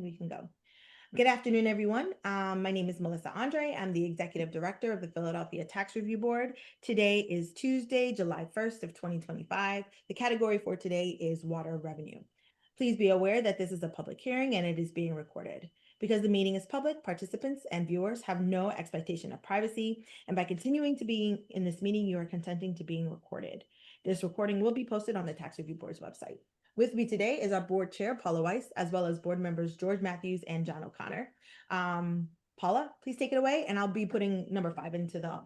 we can go. Good afternoon, everyone. My name is Melissa Andre. I'm the Executive Director of the Philadelphia Tax Review Board. Today is Tuesday, July 1st of 2025. The category for today is water revenue. Please be aware that this is a public hearing and it is being recorded. Because the meeting is public, participants and viewers have no expectation of privacy, and by continuing to be in this meeting, you are consenting to being recorded. This recording will be posted on the Tax Review Board's website. With me today is our board chair, Paula Weiss, as well as board members George Matthews and John O'Connor. Paula, please take it away, and I'll be putting number 5 into the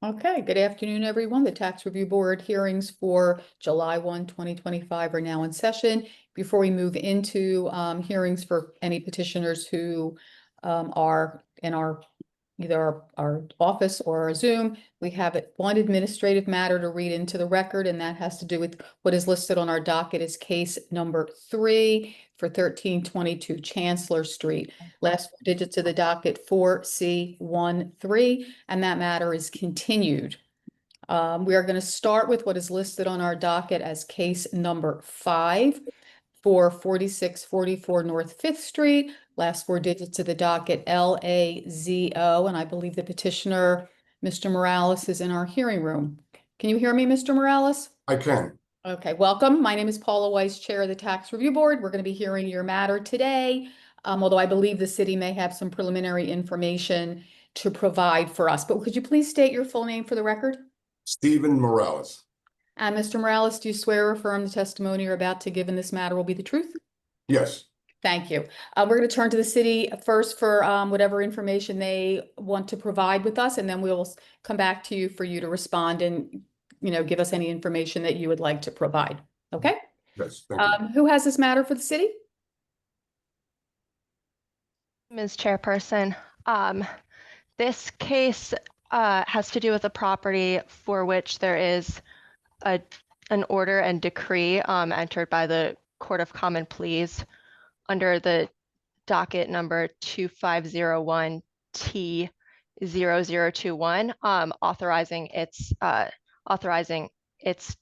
Okay, good afternoon, everyone. The Tax Review Board hearings for July 1, 2025 are now in session. Before we move into hearings for any petitioners who are in either our office or our Zoom, we have one administrative matter to read into the record, and that has to do with what is listed on our docket as case number 3 for 1322 Chancellor Street. Last 4 digits of the docket 4C13, and that matter is continued. We are going to start with what is listed on our docket as case number 5 for 4644 North 5th Street. Last 4 digits of the docket LAZO, and I believe the petitioner, Mr. Morales, is in our hearing room. Can you hear me, Mr. Morales? I can. Okay, welcome. My name is Paula Weiss, Chair of the Tax Review Board. We're going to be hearing your matter today, although I believe the city may have some preliminary information to provide for us. But could you please state your full name for the record? Stephen Morales. And Mr. Morales, do you swear or affirm the testimony you're about to give in this matter will be the truth? Yes. Thank you. We're going to turn to the city first for whatever information they want to provide with us, and then we'll come back to you for you to respond and give us any information that you would like to provide. Okay? Yes. Thank you. Who has this matter for the city? Ms. Chairperson, this case has to do with a property for which there is an order and decree entered by the Court of Common Pleas under the docket number 2501T0021, authorizing its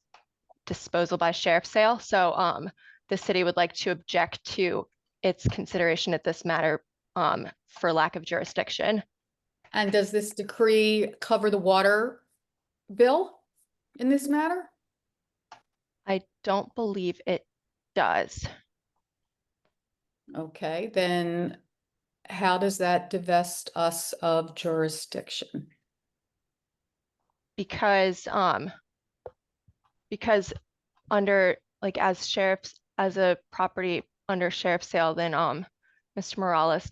disposal by sheriff's sale. So the city would like to object to its consideration of this matter for lack of jurisdiction. And does this decree cover the water bill in this matter? I don't believe it does. Okay, then how does that divest us of jurisdiction? Because under as a property under sheriff's sale, then Mr. Morales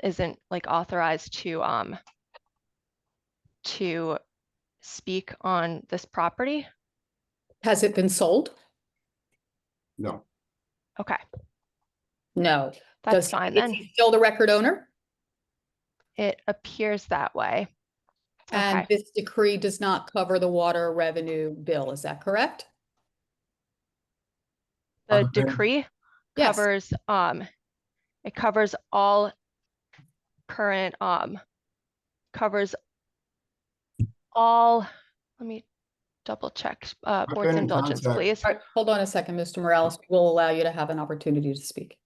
isn't authorized to speak on this property. Has it been sold? No. Okay, No. that's fine then. Is he still the record owner? It appears that way. And Okay. this decree does not cover the water revenue bill, is that correct? The decree Yes. covers it covers all current covers all, let me double check board's been in indulgence, contact. please. All right, hold on a second, Mr. Morales. We'll allow you to have an opportunity to speak.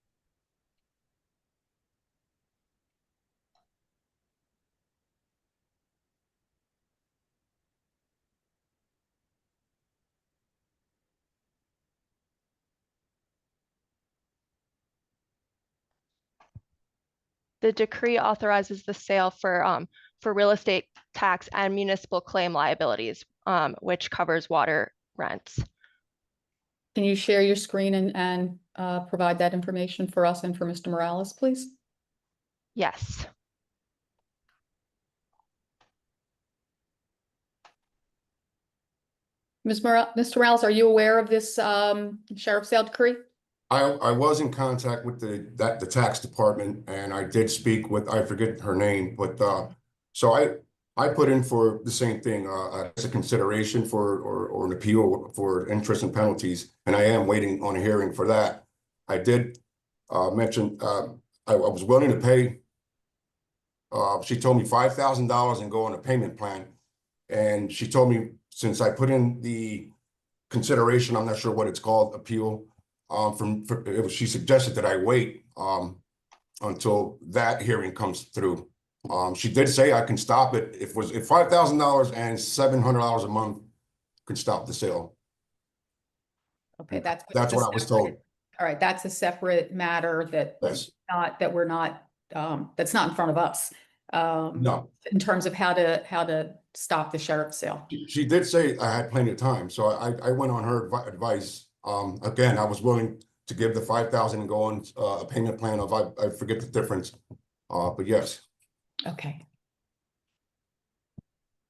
The decree authorizes the sale for real estate tax and municipal claim liabilities, which covers water rents. Can you share your screen and provide that information for us and for Mr. Morales, please? Yes. Mr. Morales, are you aware of this sheriff's sale decree? I was in contact with the tax department, and I did speak with, I forget her name, but so I put in for the same thing as a consideration for or an appeal for interest and penalties, and I am waiting on a hearing for that. I did mention I was willing to pay. She told me $5,000 and go on a payment plan, and she told me since I put in the consideration, I'm not sure what it's called, appeal. she suggested that I wait, until that hearing comes through. She did say I can stop it if $5,000 and $700 a month could stop the sale. Okay, that's. That's what I was told. All right, that's a separate matter that Yes. we're not, that's not in front of us. No, In terms of how to stop the sheriff's sale. she did say I had plenty of time, so I went on her advice. Again, I was willing to give the 5,000 and go on a payment plan of, I forget the difference. But yes. Okay.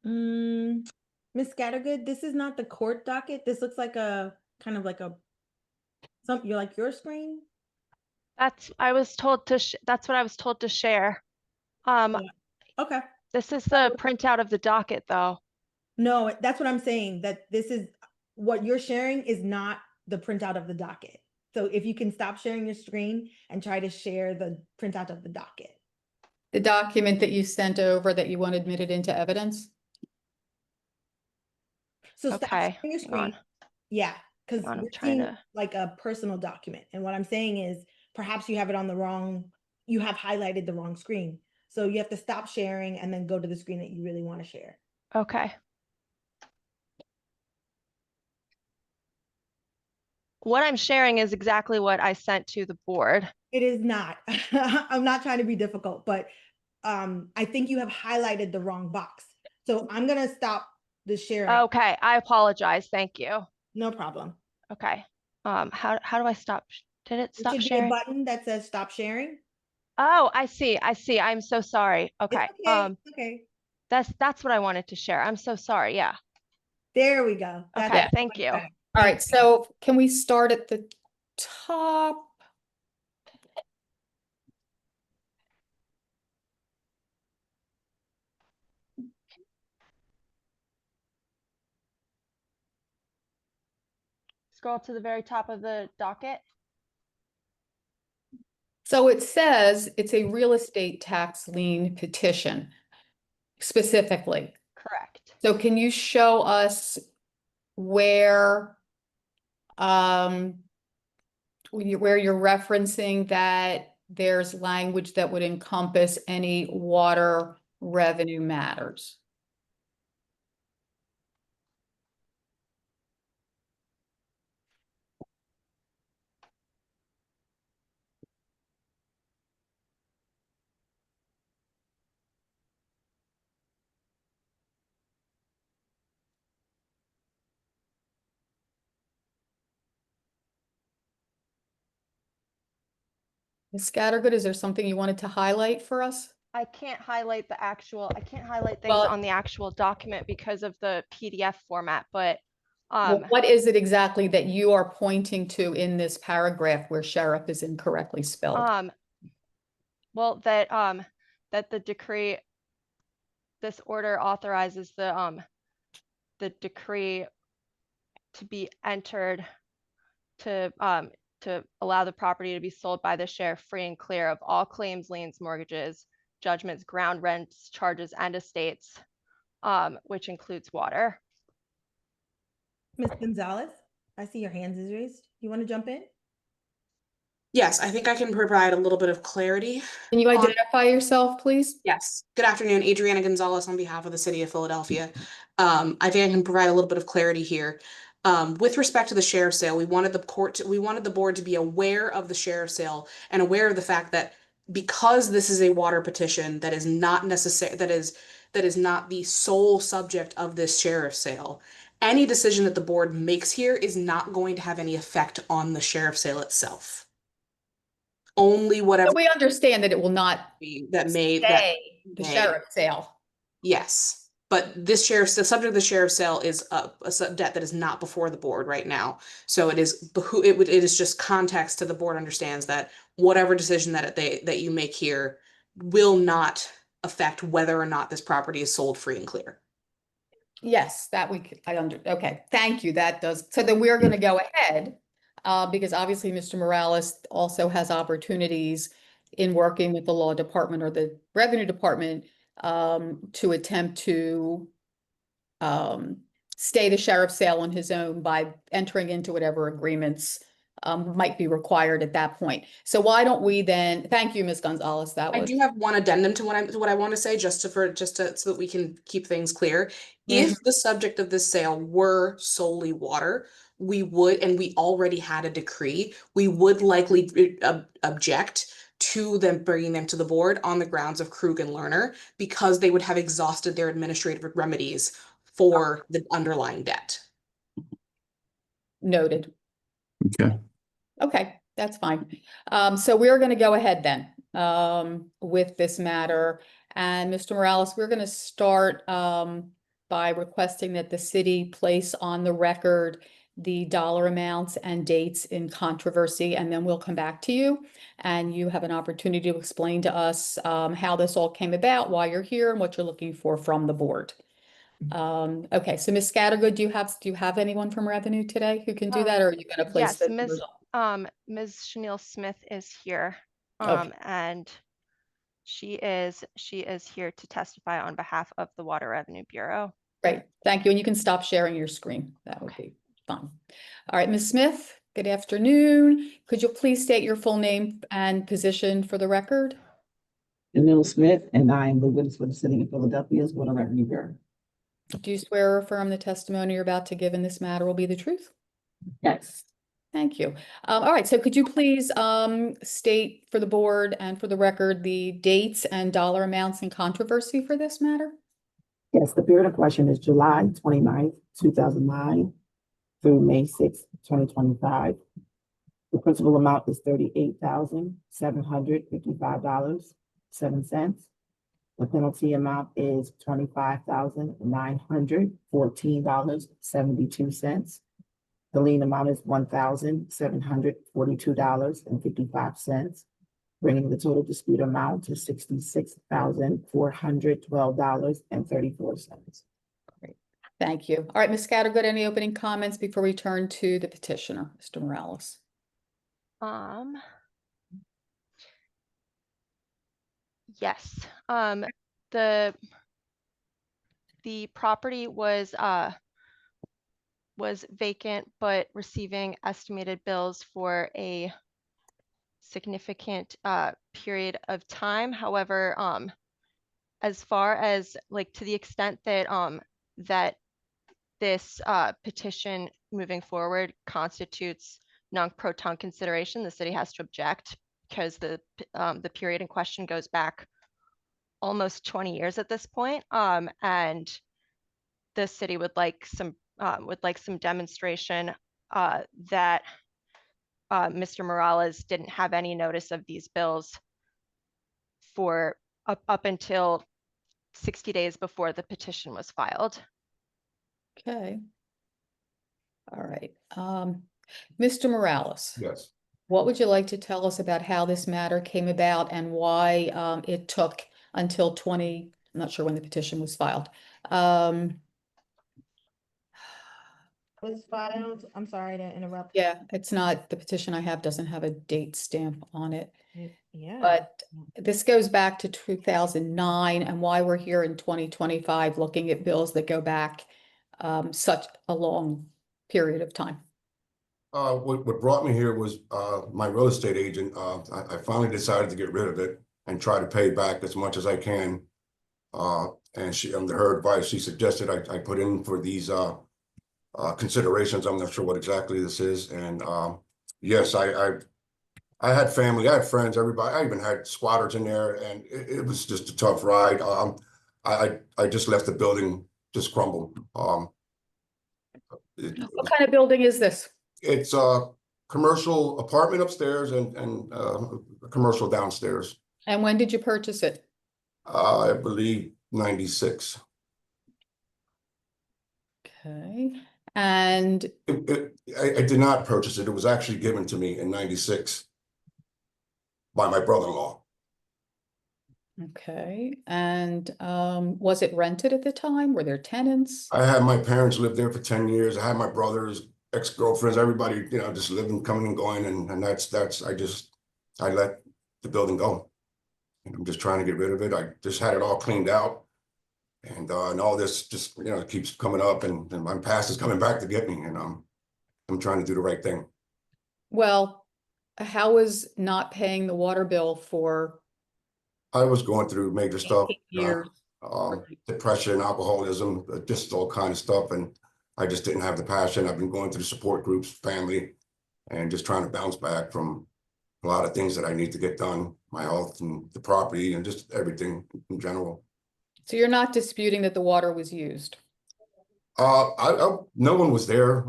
Ms. Scattergood, this is not the court docket. This looks like a kind of like you're like your screen. That's what I was told to share. Okay. This is the printout of the docket, though. No, that's what I'm saying, that this is what you're sharing is not the printout of the docket. So if you can stop sharing your screen and try to share the printout of the docket. The document that you sent over that you want admitted into evidence? So stop Okay, sharing your hang screen. on. Yeah, because Hang on, I'm we're trying seeing to- like a personal document. And what I'm saying is perhaps you have it on the wrong, you have highlighted the wrong screen. So you have to stop sharing and then go to the screen that you really want to share. Okay. What I'm sharing is exactly what I sent to the board. It is not. I'm not trying to be difficult, but I think you have highlighted the wrong box. So I'm gonna stop the sharing. Okay, I apologize. Thank you. No problem. Okay. How do I stop? Did it There stop should be a sharing? button that says stop sharing. Oh, I see. I'm so sorry. It's Okay. okay. Okay. That's what I wanted to share. I'm so sorry. Yeah. There we go. That's Okay, much thank you. better. All Thank right, so can we start at the top? Scroll to the very top of the docket. So it says it's a real estate tax lien petition specifically. Correct. So can you show us where where you're referencing that there's language that would encompass any water revenue matters? Ms. Scattergood, is there something you wanted to highlight for us? I can't highlight things Well- on the actual document because of the PDF format, but Well, what is it exactly that you are pointing to in this paragraph where sheriff is incorrectly spelled? well, that the decree, this order authorizes the decree to be entered to allow the property to be sold by the sheriff free and clear of all claims, liens, mortgages, judgments, ground rents, charges, and estates, which includes water. Ms. Gonzalez, I see your hands is raised. You want to jump in? Yes, I think I can provide a little bit of clarity. Can you identify yourself, please? Yes. Good afternoon, Adriana Gonzalez on behalf of the city of Philadelphia. I think I can provide a little bit of clarity here. With respect to the sheriff's sale, we wanted the board to be aware of the sheriff's sale and aware of the fact that because this is a water petition that is not necessary, that is not the sole subject of this sheriff's sale. Any decision that the board makes here is not going to have any effect on the sheriff's sale itself. Only whatever So we understand that it will not that made that stay the may. sheriff's sale. Yes, but the subject of the sheriff's sale is a debt that is not before the board right now. So it is just context to the board understands that whatever decision that you make here will not affect whether or not this property is sold free and clear. Yes, okay, thank you, that does, so then we're gonna go ahead, because obviously Mr. Morales also has opportunities in working with the law department or the revenue department, to attempt to stay the sheriff's sale on his own by entering into whatever agreements might be required at that point. So why don't we then, thank you, Ms. Gonzalez, that I was. do have one addendum to what I want to say, just to so that we can keep things clear. If the subject of this sale were solely water, we would, and we already had a decree, we would likely object to them bringing them to the board on the grounds of Krug and Lerner, because they would have exhausted their administrative remedies for the underlying debt. Noted. Okay. Okay, that's fine. So we're going to go ahead then with this matter. And Mr. Morales, we're going to start by requesting that the city place on the record the dollar amounts and dates in controversy, and then we'll come back to you and you have an opportunity to explain to us how this all came about, why you're here, and what you're looking for from the board. Okay, so Ms. Scattergood, do you have anyone from Revenue today who can do that, or are you going to place Yes, the Ms. Chanel Smith is here. Okay. And she is here to testify on behalf of the Water Revenue Bureau. Great, thank you. And you can stop sharing your screen. That would be fun. All right, Ms. Smith, good afternoon. Could you please state your full name and position for the record? Chanel Smith, and I am the witness for the City of Philadelphia's Water Revenue Bureau. Do you swear or affirm the testimony you're about to give in this matter will be the truth? Yes. Thank you. All right, so could you please state for the board and for the record the dates and dollar amounts in controversy for this matter? Yes, the period in question is July 29th, 2009 through May 6th, 2025. The principal amount is $38,755.07. The penalty amount is $25,914.72. The lien amount is $1,742.55, bringing the total dispute amount to $66,412.34. Thank you. All right, Ms. Scattergood, any opening comments before we turn to the petitioner, Mr. Morales? Yes, the property was vacant, but receiving estimated bills for a significant period of time. However, as far as like to the extent that that this petition moving forward constitutes non-proton consideration, the city has to object, because the period in question goes back almost 20 years at this point, and the city would like some demonstration that Mr. Morales didn't have any notice of these bills for up until 60 days before the petition was filed. Okay. All right. Mr. Morales. Yes. What would you like to tell us about how this matter came about and why it took until I'm not sure when the petition was filed. Was filed, I'm sorry to interrupt. Yeah, it's not, the petition I have doesn't have a date stamp on it. Yeah. But this goes back to 2009, and why we're here in 2025 looking at bills that go back such a long period of time. What brought me here was my real estate agent. I finally decided to get rid of it and try to pay back as much as I can. And she, under her advice, she suggested I put in for these considerations. I'm not sure what exactly this is. And yes, I had family, I had friends, everybody. I even had squatters in there, and it was just a tough ride. I just left the building just crumbled. What kind of building is this? It's a commercial apartment upstairs and a commercial downstairs. And when did you purchase it? I believe 96. Okay. And I did not purchase it. It was actually given to me in 96 by my brother-in-law. okay. And was it rented at the time? Were there tenants? I had my parents live there for 10 years. I had my brothers, ex-girlfriends, everybody, you know, just living, coming and going. And I let the building go. And I'm just trying to get rid of it. I just had it all cleaned out. And all this just, you know, keeps coming up, and my past is coming back to get me. And I'm trying to do the right thing. Well, how is not paying the water bill for I was going through major stuff, 18 years? depression, alcoholism, just all kind of stuff. And I just didn't have the passion. I've been going through support groups, family, and just trying to bounce back from a lot of things that I need to get done, my health and the property and just everything in general. So you're not disputing that the water was used? No one was there.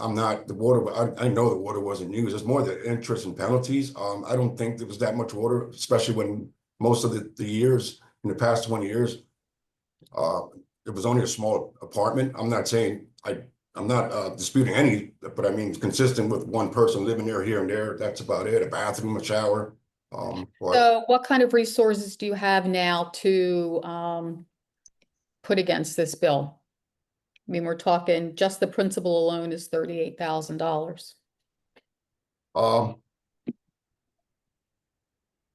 I'm not the water. I know the water wasn't used. It's more the interest and penalties. I don't think there was that much water, especially when most of the years in the past 20 years, it was only a small apartment. I'm not saying I'm not disputing any, but I mean, it's consistent with one person living there here and there. That's about it. A bathroom, a shower. But So what kind of resources do you have now to put against this bill? I mean, we're talking just the principal alone is $38,000.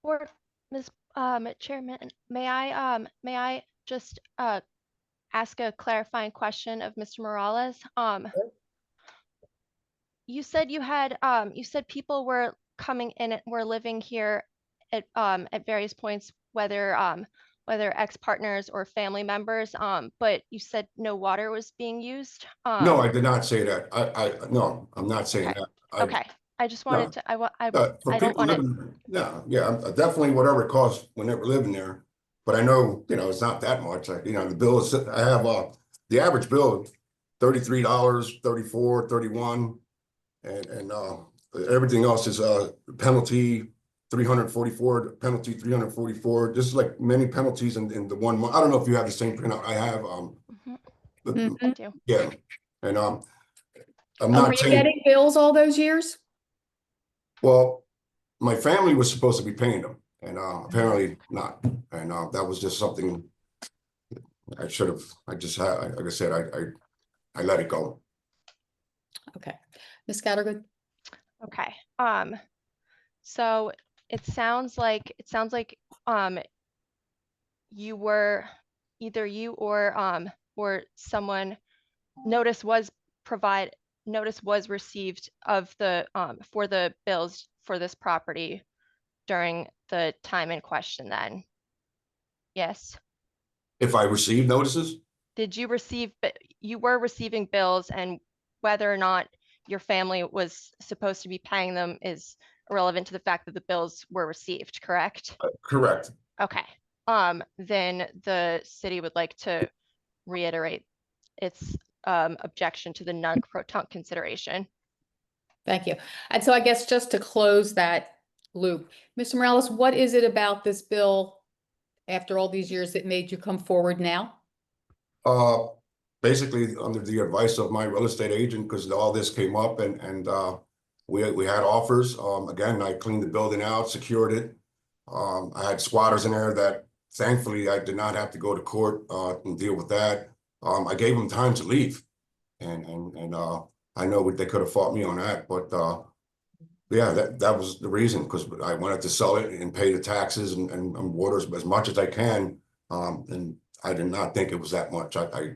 Board, Ms. Chairman, may I just ask a clarifying question of Mr. Morales? You said you said people were coming in and were living here at various points, whether ex-partners or family members, but you said no water was being used? no, I did not say that. No, I'm not saying Okay. that. Okay, I just wanted to, for I don't people want to, living, yeah, definitely whatever it costs when they were living there. But I know, it's not that much. Like, the bill is, I have the average bill, $33, 34, 31. And everything else is penalty, 344, penalty 344. This is like many penalties in the 1 month. I don't know if you have the same printout I have. But, Mhm. I do. yeah. And I'm Were not you saying, getting bills all those years? well, my family was supposed to be paying them, and apparently not. And that was just something I should have. I just had, like I said, I let it go. Okay. Ms. Scattergood? Okay, so it sounds like you were, either you or someone, notice was received of the for the bills for this property during the time in question then? Yes. If I received notices, Did you receive, you were receiving bills, and whether or not your family was supposed to be paying them is irrelevant to the fact that the bills were received, correct? correct. Okay, then the city would like to reiterate its objection to the non-proton consideration. Thank you. And so I guess just to close that loop, Mr. Morales, what is it about this bill after all these years that made you come forward now? Basically under the advice of my real estate agent, because all this came up and we had offers. Again, I cleaned the building out, secured it. I had squatters in there that thankfully I did not have to go to court and deal with that. I gave them time to leave, and I know they could have fought me on that, but yeah, that was the reason, because I wanted to sell it and pay the taxes and water as much as I can. And I did not think it was that much. I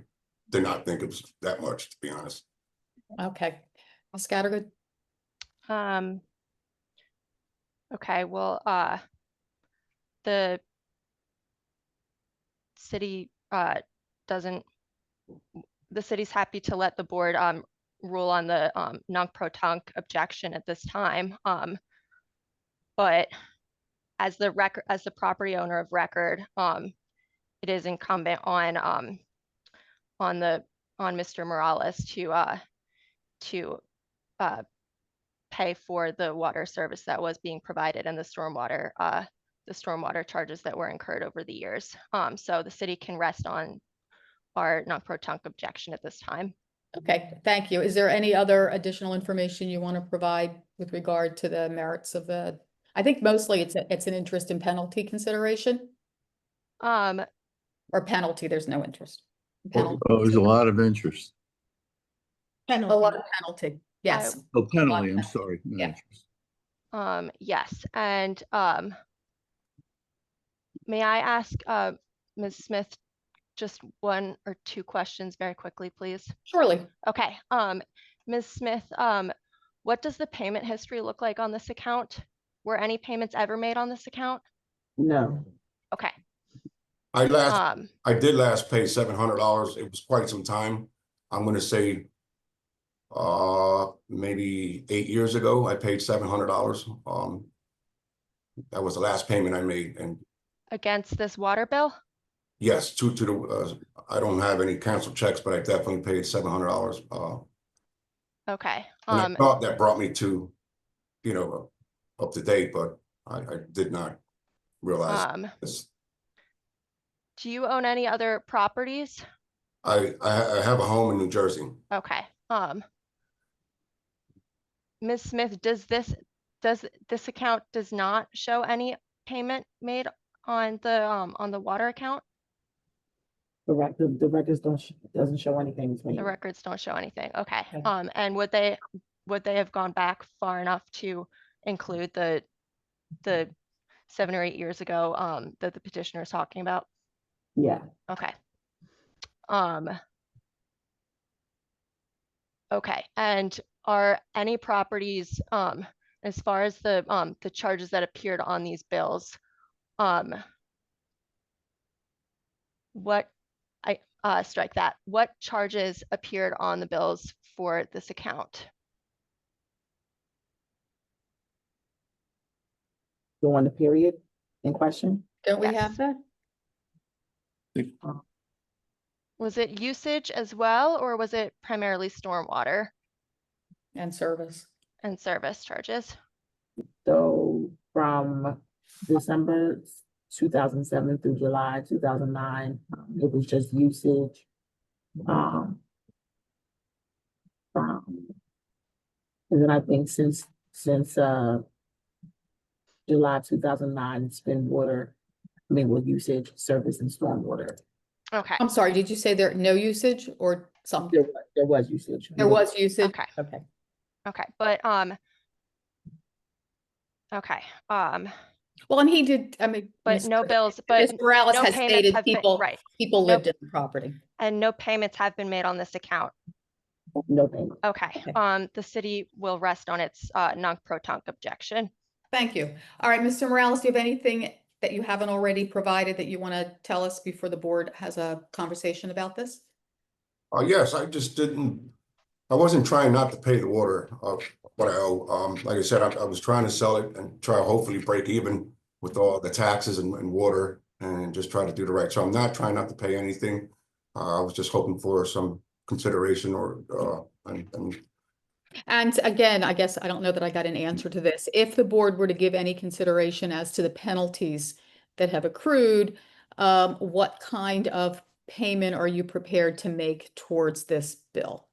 did not think it was that much, to be honest. Okay. Ms. Scattergood? Okay, well, the city the city's happy to let the board rule on the non-protunct objection at this time. But as the property owner of record, it is incumbent on Mr. Morales to pay for the water service that was being provided and the stormwater charges that were incurred over the years. So the city can rest on our non-protunct objection at this time. Okay, thank you. Is there any other additional information you want to provide with regard to the merits of the, I think mostly it's an interest and penalty consideration? Or penalty, there's no interest. Penalty. Oh, there's a lot of interest. A Penalty. lot of penalty, yes. Oh, penalty, I'm sorry. no Yeah. interest. Yes, and may I ask Ms. Smith just 1 or 2 questions very quickly, please? Surely. Okay, Ms. Smith, what does the payment history look like on this account? Were any payments ever made on this account? No. Okay, I did last pay $700. It was quite some time. I'm gonna say maybe 8 years ago, I paid $700. That was the last payment I made, and against this water bill? yes, to the I don't have any canceled checks, but I definitely paid $700. Okay, And I thought that brought me to, up to date, but I did not realize this. do you own any other properties? I have a home in New Jersey. Okay, Ms. Smith, does this account does not show any payment made on the water account? The records doesn't show anything to me. The records don't show anything. Okay. Okay. And would they have gone back far enough to include the 7 or 8 years ago that the petitioner is talking about? Yeah. Okay. Okay. And are any properties as far as the charges that appeared on these bills, what strike that. What charges appeared on the bills for this account? Go on the period in question. Don't we Yes. have that? Was it usage as well, or was it primarily stormwater And service. and service charges? So from December 2007 through July 2009, it was just usage. And then I think since July 2009, it's been usage, service, and stormwater. Okay. I'm sorry, did you say there no usage or some? There was usage. There was usage? Okay. Okay. Okay. But okay. Well, and he did, I mean. But no bills, but Ms. Morales no has payments stated have been, people right. people No- lived in the property. And no payments have been made on this account. No payment. Okay. Okay. The city will rest on its non-protunct objection. Thank you. All right, Mr. Morales, do you have anything that you haven't already provided that you want to tell us before the board has a conversation about this? Yes, I wasn't trying not to pay the water, what I owe. Like I said, I was trying to sell it and try to hopefully break even with all the taxes and water and just try to do the right. So I'm not trying not to pay anything. I was just hoping for some consideration And again, I guess I don't know that I got an answer to this. If the board were to give any consideration as to the penalties that have accrued, what kind of payment are you prepared to make towards this bill?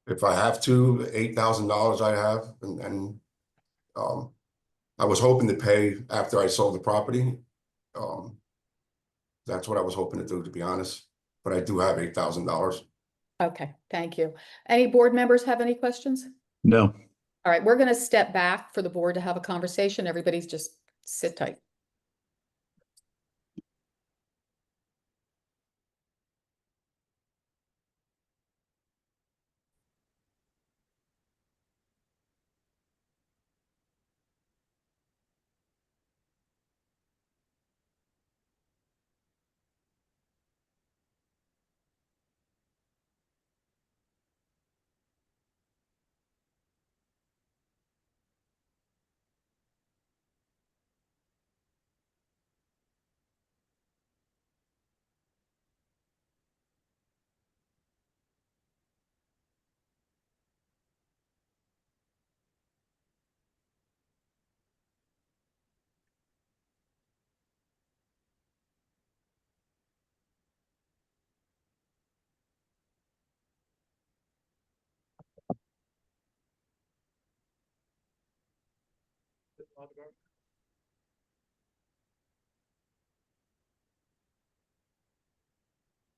if I have to, $8,000 I have, and I was hoping to pay after I sold the property. That's what I was hoping to do, to be honest, but I do have $8,000. Okay, thank you. Any board members have any questions? No. All right, we're going to step back for the board to have a conversation. Everybody's just sit tight.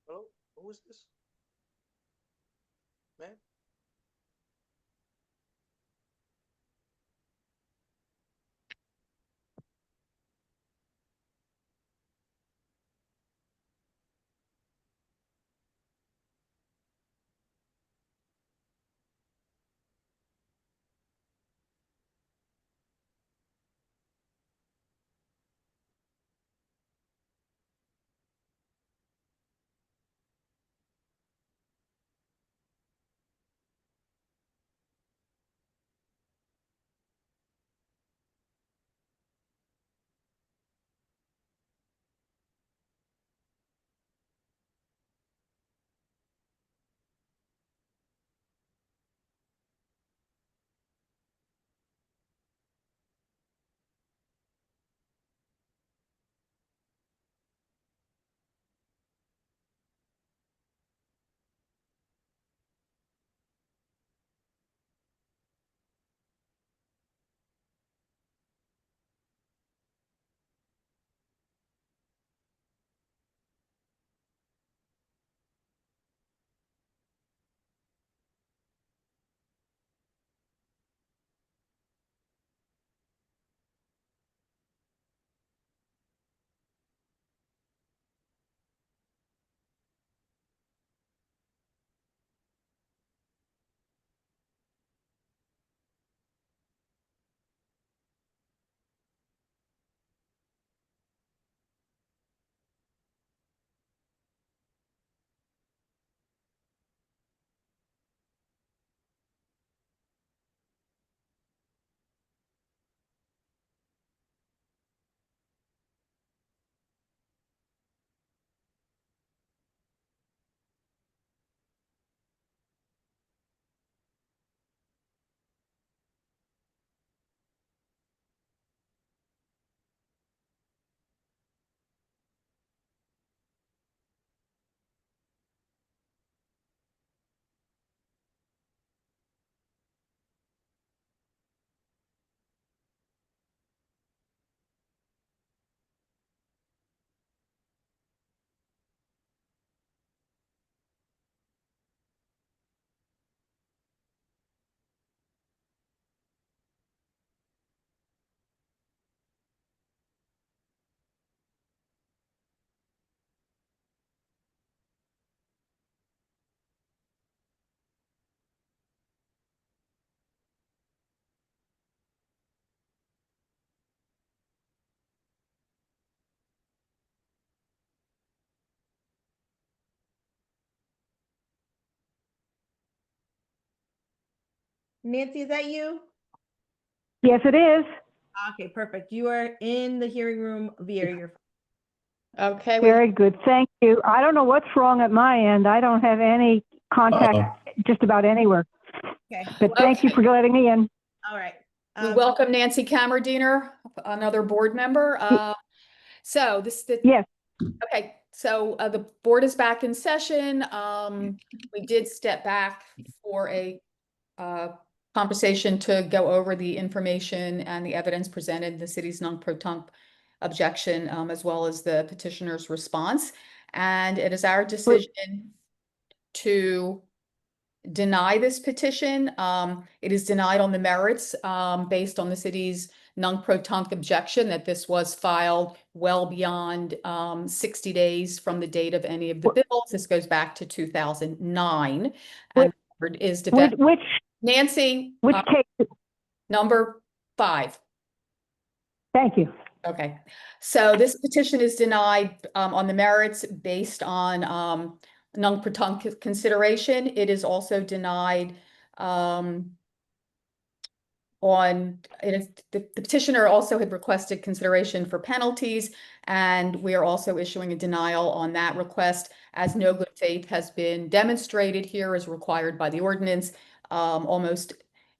Hello, who is this? Man? Nancy, is that you? Yes, it is. Okay, perfect. You are in the hearing room via your phone. Okay, Very good. Thank you. I don't know what's wrong at my end. I don't have any contact just about anywhere. Okay, But thank you Okay. for letting me in. all right. we welcome Nancy Kammerdiener, another board member. So Yes. okay, so the board is back in session. We did step back for a conversation to go over the information and the evidence presented, the city's non-protunct objection, as well as the petitioner's response. And it is our decision to deny this petition. It is denied on the merits, based on the city's non-protunct objection that this was filed well beyond 60 days from the date of any of the bills. This goes back to 2009. And is Which Nancy, case? number 5. Thank you. Okay, so this petition is denied on the merits based on non-protunct consideration. It is also denied the petitioner also had requested consideration for penalties, and we are also issuing a denial on that request, as no good faith has been demonstrated here as required by the ordinance. Almost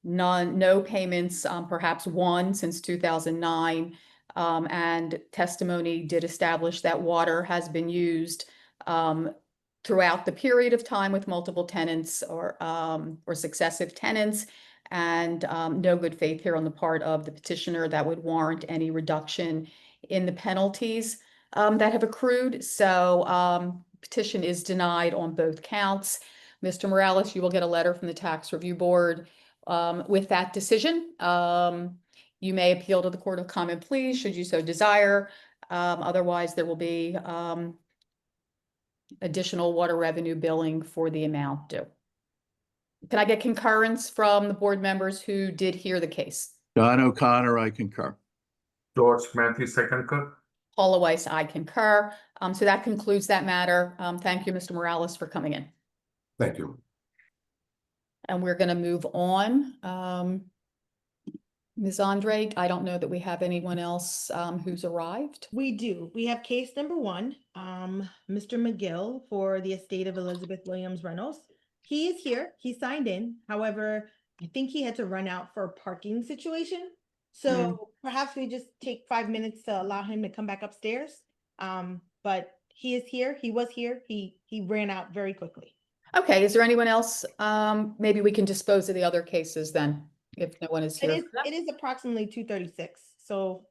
no payments, perhaps one since 2009. And testimony did establish that water has been used throughout the period of time with multiple tenants or successive tenants, and no good faith here on the part of the petitioner that would warrant any reduction in the penalties that have accrued. So petition is denied on both counts. Mr. Morales, you will get a letter from the Tax Review Board with that decision. You may appeal to the Court of Common Pleas should you so desire. Otherwise, there will be additional water revenue billing for the amount due. Can I get concurrence from the board members who did hear the case? John O'Connor, I concur. George Matthews, second. Paula Weiss, I concur. So that concludes that matter. Thank you, Mr. Morales, for coming in. Thank you. And we're going to move on. Ms. Andre, I don't know that we have anyone else who's arrived. We do. We have case number 1, Mr. McGill for the estate of Elizabeth Williams Reynolds. He is here. He signed in. However, I think he had to run out for a parking situation. So perhaps we just take 5 minutes to allow him to come back upstairs. But he is here. He was here. He ran out very quickly. Okay, is there anyone else? Maybe we can dispose of the other cases then, if no one is here. It is approximately 2:36. So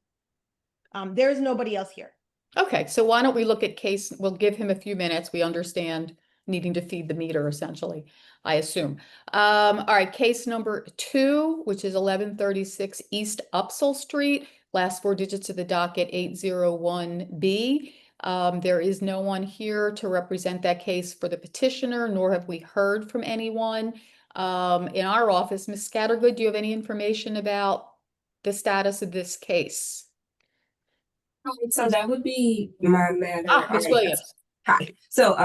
there is nobody else here. Okay, so why don't we look at case, we'll give him a few minutes. We understand needing to feed the meter essentially, I assume. All right, case number 2, which is 1136 East Upsall Street, last 4 digits of the docket 801B. There is no one here to represent that case for the petitioner, nor have we heard from anyone in our office. Ms. Scattergood, do you have any information about the status of this case? So that would be my matter. Ms. Williams. Hi. So,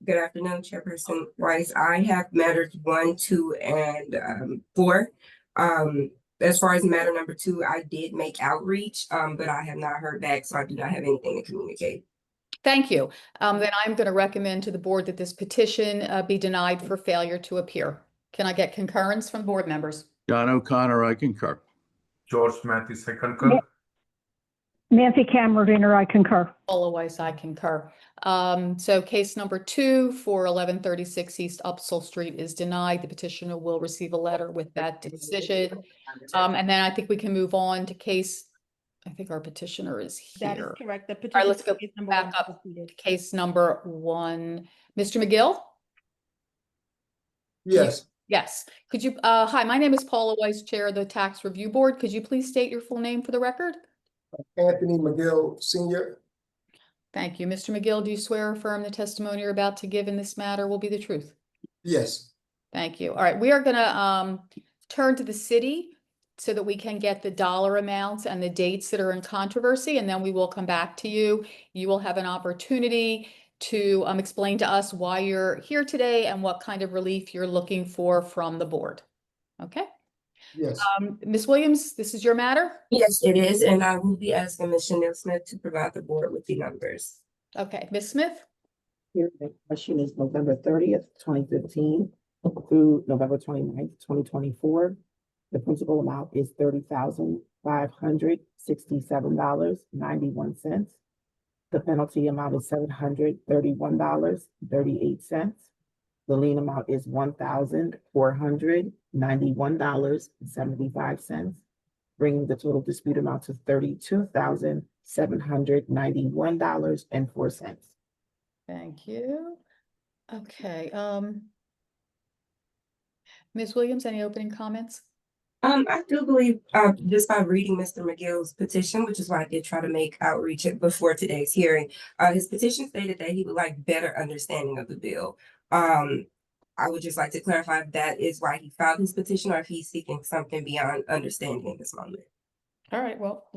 good afternoon, Chairperson Rice. I have matters 1, 2, and 4. As far as matter number 2, I did make outreach, but I have not heard back, so I do not have anything to communicate. Thank you. Then I'm going to recommend to the board that this petition be denied for failure to appear. Can I get concurrence from board members? John O'Connor, I concur. George Matthews, second. Nancy Kammerdiener, I concur. Paula Weiss, I concur. So case number 2 for 1136 East Upsall Street is denied. The petitioner will receive a letter with that decision. And then I think we can move on to case, I think our petitioner is That is here. correct. The petition. All right, let's go case number back 1 up proceeded. to case number 1. Mr. McGill? Yes, Yes. Could you, hi, my name is Paula Weiss, Chair of the Tax Review Board. Could you please state your full name for the record? Anthony McGill, Sr. Thank you. Mr. McGill, do you swear or affirm the testimony you're about to give in this matter will be the truth? Yes. Thank you. All right, we are gonna turn to the city so that we can get the dollar amounts and the dates that are in controversy, and then we will come back to you. You will have an opportunity to explain to us why you're here today and what kind of relief you're looking for from the board. Okay? Yes. Ms. Williams, this is your matter? Yes, it is, and I will be asking Ms. Chanel Smith to provide the board with the numbers. Okay, Ms. Smith? Here, the question is November 30th, 2015 through November 29th, 2024. The principal amount is $30,567.91. The penalty amount is $731.38. The lien amount is $1,491.75, bringing the total dispute amount to $32,791.04. Thank you. Okay, Ms. Williams, any opening comments? I do believe, just by reading Mr. McGill's petition, which is why I did try to make outreach before today's hearing, his petition stated that he would like better understanding of the bill. I would just like to clarify if that is why he filed his petition or if he's seeking something beyond understanding in this moment. All right, well,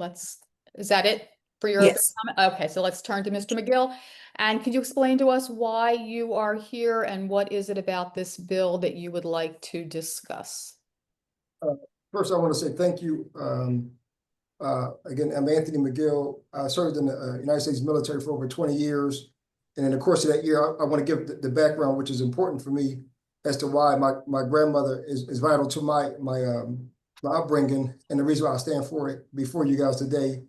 is that it for your opening Yes. comment? Okay, so let's turn to Mr. McGill. And could you explain to us why you are here and what is it about this bill that you would like to discuss? First, I want to say thank you. Again, I'm Anthony McGill. I served in the United States military for over 20 years. And in the course of that year, I want to give the background, which is important for me as to why my grandmother is vital to my upbringing and the reason why I stand for it before you guys today.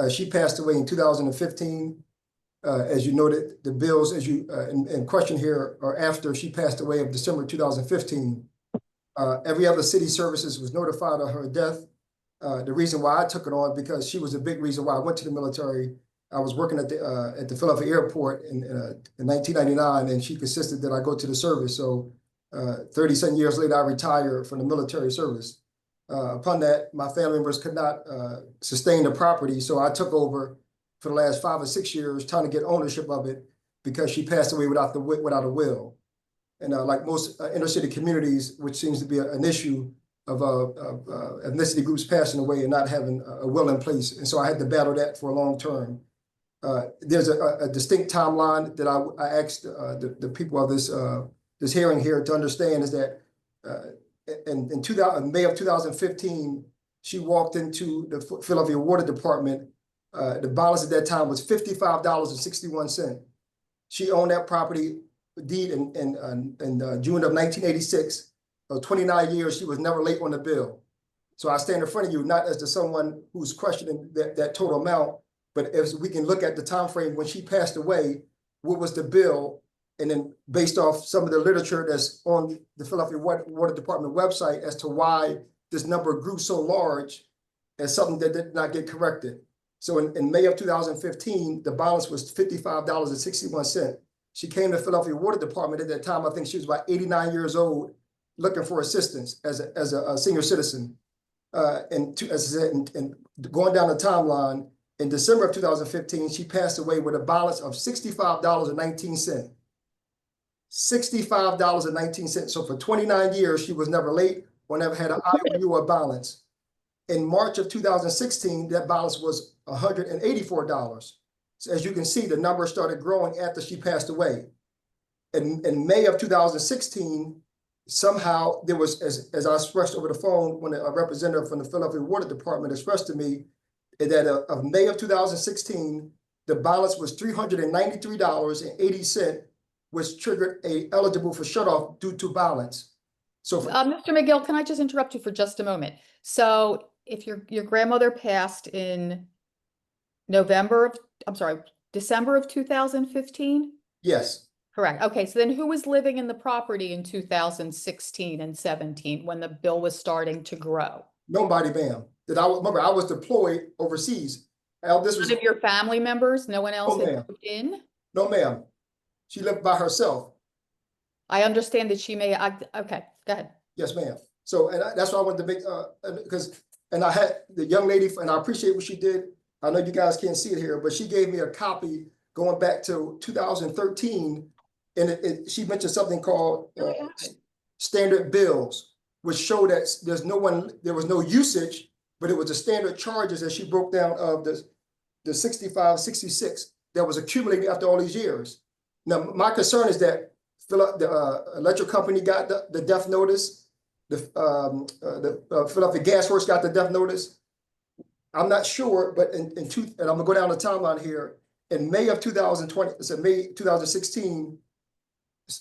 She passed away in 2015. As you noted, the bills in question here are after she passed away of December 2015. Every other city services was notified of her death. The reason why I took it on, because she was a big reason why I went to the military. I was working at the Philadelphia airport in 1999, and she insisted that I go to the service. So 37 years later, I retired from the military service. Upon that, my family members could not sustain the property, so I took over for the last 5 or 6 years, trying to get ownership of it because she passed away without a will. And like most inner city communities, which seems to be an issue of ethnicity groups passing away and not having a will in place. And so I had to battle that for a long term. There's a distinct timeline that I asked the people of this hearing here to understand is that in May of 2015, she walked into the Philadelphia Water Department. The balance at that time was $55.61. She owned that property deed in June of 1986. For 29 years, she was never late on the bill. So I stand in front of you not as someone who's questioning that total amount, but as we can look at the time frame when she passed away, what was the bill, and then based off some of the literature that's on the Philadelphia Water Department website as to why this number grew so large, as something that did not get corrected. So in May of 2015, the balance was $55.61. She came to Philadelphia Water Department at that time. I think she was about 89 years old, looking for assistance as a senior citizen. And as I said, and going down the timeline, in December of 2015, she passed away with a balance of $65.19. $65.19. So for 29 years, she was never late or never had an IOU or balance. In March of 2016, that balance was $184. So as you can see, the number started growing after she passed away. In May of 2016, somehow there was, as I expressed over the phone when a representative from the Philadelphia Water Department expressed to me that of May of 2016, the balance was $393.80, which triggered eligible for shutoff due to balance. So Mr. McGill, can I just interrupt you for just a moment? So if your grandmother passed in December of 2015? yes. Correct. Okay, so then who was living in the property in 2016 and 17 when the bill was starting to grow? Nobody, ma'am. I was deployed overseas. None of your family members? No one else No, had ma'am. moved in? No, ma'am. She lived by herself. I understand that she may, okay, go ahead. Yes, ma'am. So, and that's why I wanted to make, because, and I had the young lady, and I appreciate what she did. I know you guys can't see it here, but she gave me a copy going back to 2013. And she mentioned something called standard bills, which show that there was no usage, but it was the standard charges that she broke down of the 65, 66 that was accumulated after all these years. Now, my concern is that the electric company got the death notice. Philadelphia Gas Works got the death notice. I'm not sure, but and I'm gonna go down the timeline here. In May of 2020, so May 2016,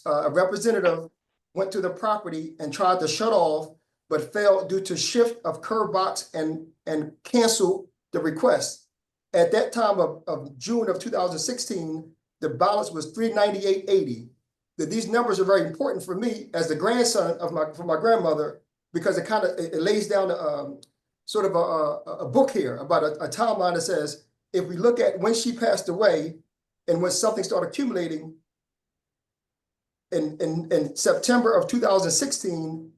a representative went to the property and tried to shut off, but failed due to shift of curb box and canceled the request. At that time of June of 2016, the balance was $398.80. These numbers are very important for me as the grandson of my grandmother, because it lays down sort of a book here about a timeline that says, if we look at when she passed away and when something started accumulating in September of 2016,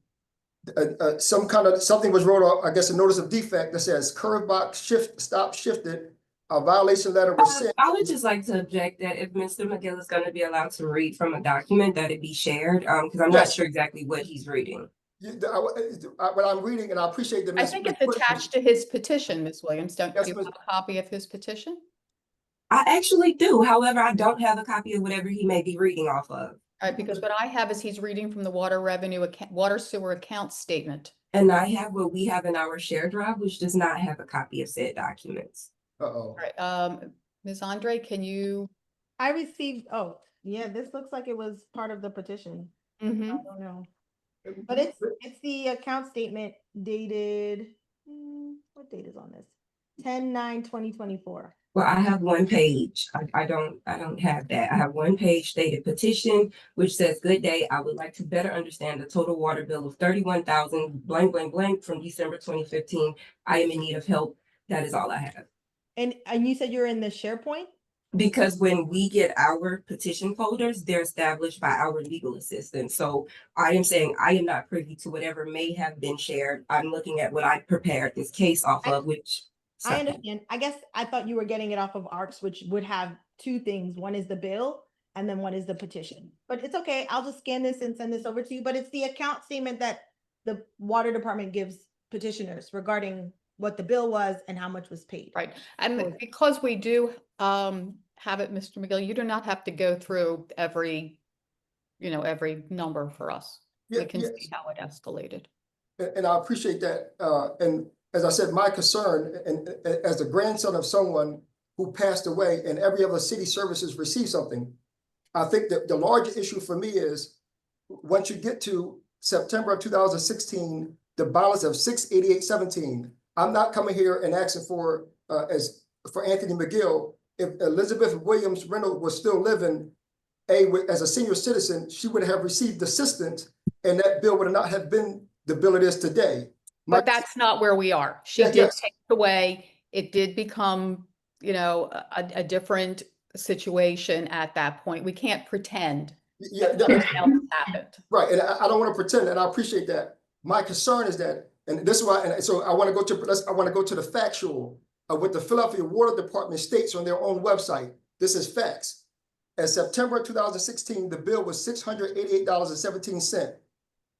something was wrote off, I guess a notice of defect that says curb box shifted, a violation letter was sent. I would just like to object that if Mr. McGill is going to be allowed to read from a document, that it be shared, because I'm not Yes. sure exactly what he's reading. What I'm reading, and I appreciate that. I think it's attached to his petition, Ms. Williams. Don't Yes, you Ms. have a copy of his petition? I actually do. However, I don't have a copy of whatever he may be reading off of. All right, because what I have is he's reading from the water sewer account statement. And I have what we have in our shared drive, which does not have a copy of said documents. Uh-oh. All right, Ms. Andre, can you? I received, oh, yeah, this looks like it was part of the petition. I don't know. But it's the account statement dated, what date is on this? 10/9/2024. Well, I have one page. I don't have that. I have one page dated petition, which says, "Good day. I would like to better understand the total water bill of 31,000 blank blank blank from December 2015. I am in need of help." That is all I have. And you said you're in the SharePoint? Because when we get our petition folders, they're established by our legal assistant. So I am saying I am not privy to whatever may have been shared. I'm looking at what I prepared this case off of, which. I understand. I guess I thought you were getting it off of ARCS, which would have two things. One is the bill and then one is the petition. But it's okay. I'll just scan this and send this over to you. But it's the account statement that the water department gives petitioners regarding what the bill was and how much was paid. Right, and because we do have it, Mr. McGill, you do not have to go through every number for us. We can see how it escalated. And I appreciate that. And as I said, my concern, and as the grandson of someone who passed away and every other city services received something, I think that the larger issue for me is once you get to September of 2016, the balance of $688.17. I'm not coming here and asking for Anthony McGill. If Elizabeth Williams Reynolds was still living, as a senior citizen, she would have received assistance, and that bill would not have been the bill it is today. But that's not where we are. She did take it away. It did become, a different situation at that point. We can't pretend. Happened. Right, and I don't want to pretend, and I appreciate that. My concern is that, and this is why, and so I want to go to the factual of what the Philadelphia Water Department states on their own website. This is facts. As September 2016, the bill was $688.17.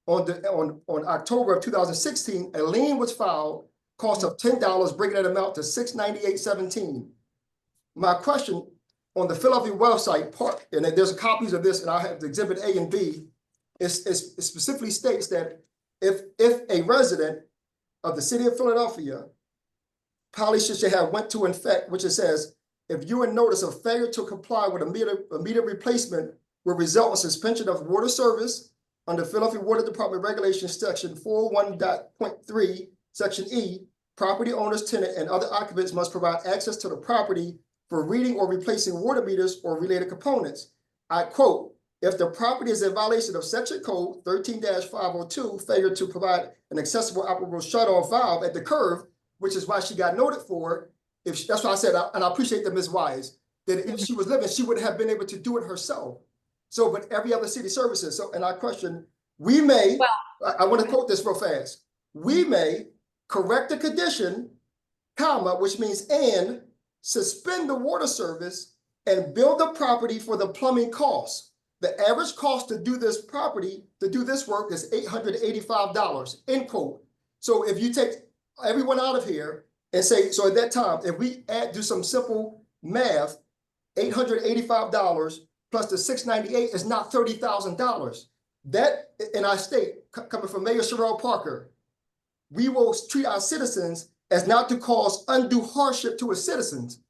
On October of 2016, a lien was filed, cost of $10, bringing that amount to $698.17. My question on the Philadelphia website part, and there's copies of this, and I have the exhibit A and B, it specifically states that if a resident of the city of Philadelphia, probably should have went to effect, which it says, if you in notice of failure to comply with a meter replacement will result in suspension of water service under Philadelphia Water Department Regulations, Section 401.3, Section E, property owners, tenant, and other occupants must provide access to the property for reading or replacing water meters or related components. I quote, if the property is in violation of Section Code 13-502, failure to provide an accessible operable shut-off valve at the curve, which is why she got noted for, that's why I said, and I appreciate that Ms. Wise, that if she was living, she would have been able to do it herself. So, but every other city services. So, and I question, we may, I want to quote this real fast. We may correct the condition, comma, which means and suspend the water service and build the property for the plumbing costs. The average cost to do this work is $885, end quote. So if you take everyone out of here and say, so at that time, if we do some simple math, $885 plus the $698 is not $30,000. That, and I state, coming from Mayor Sherrell Parker, we will treat our citizens as not to cause undue hardship to its citizens.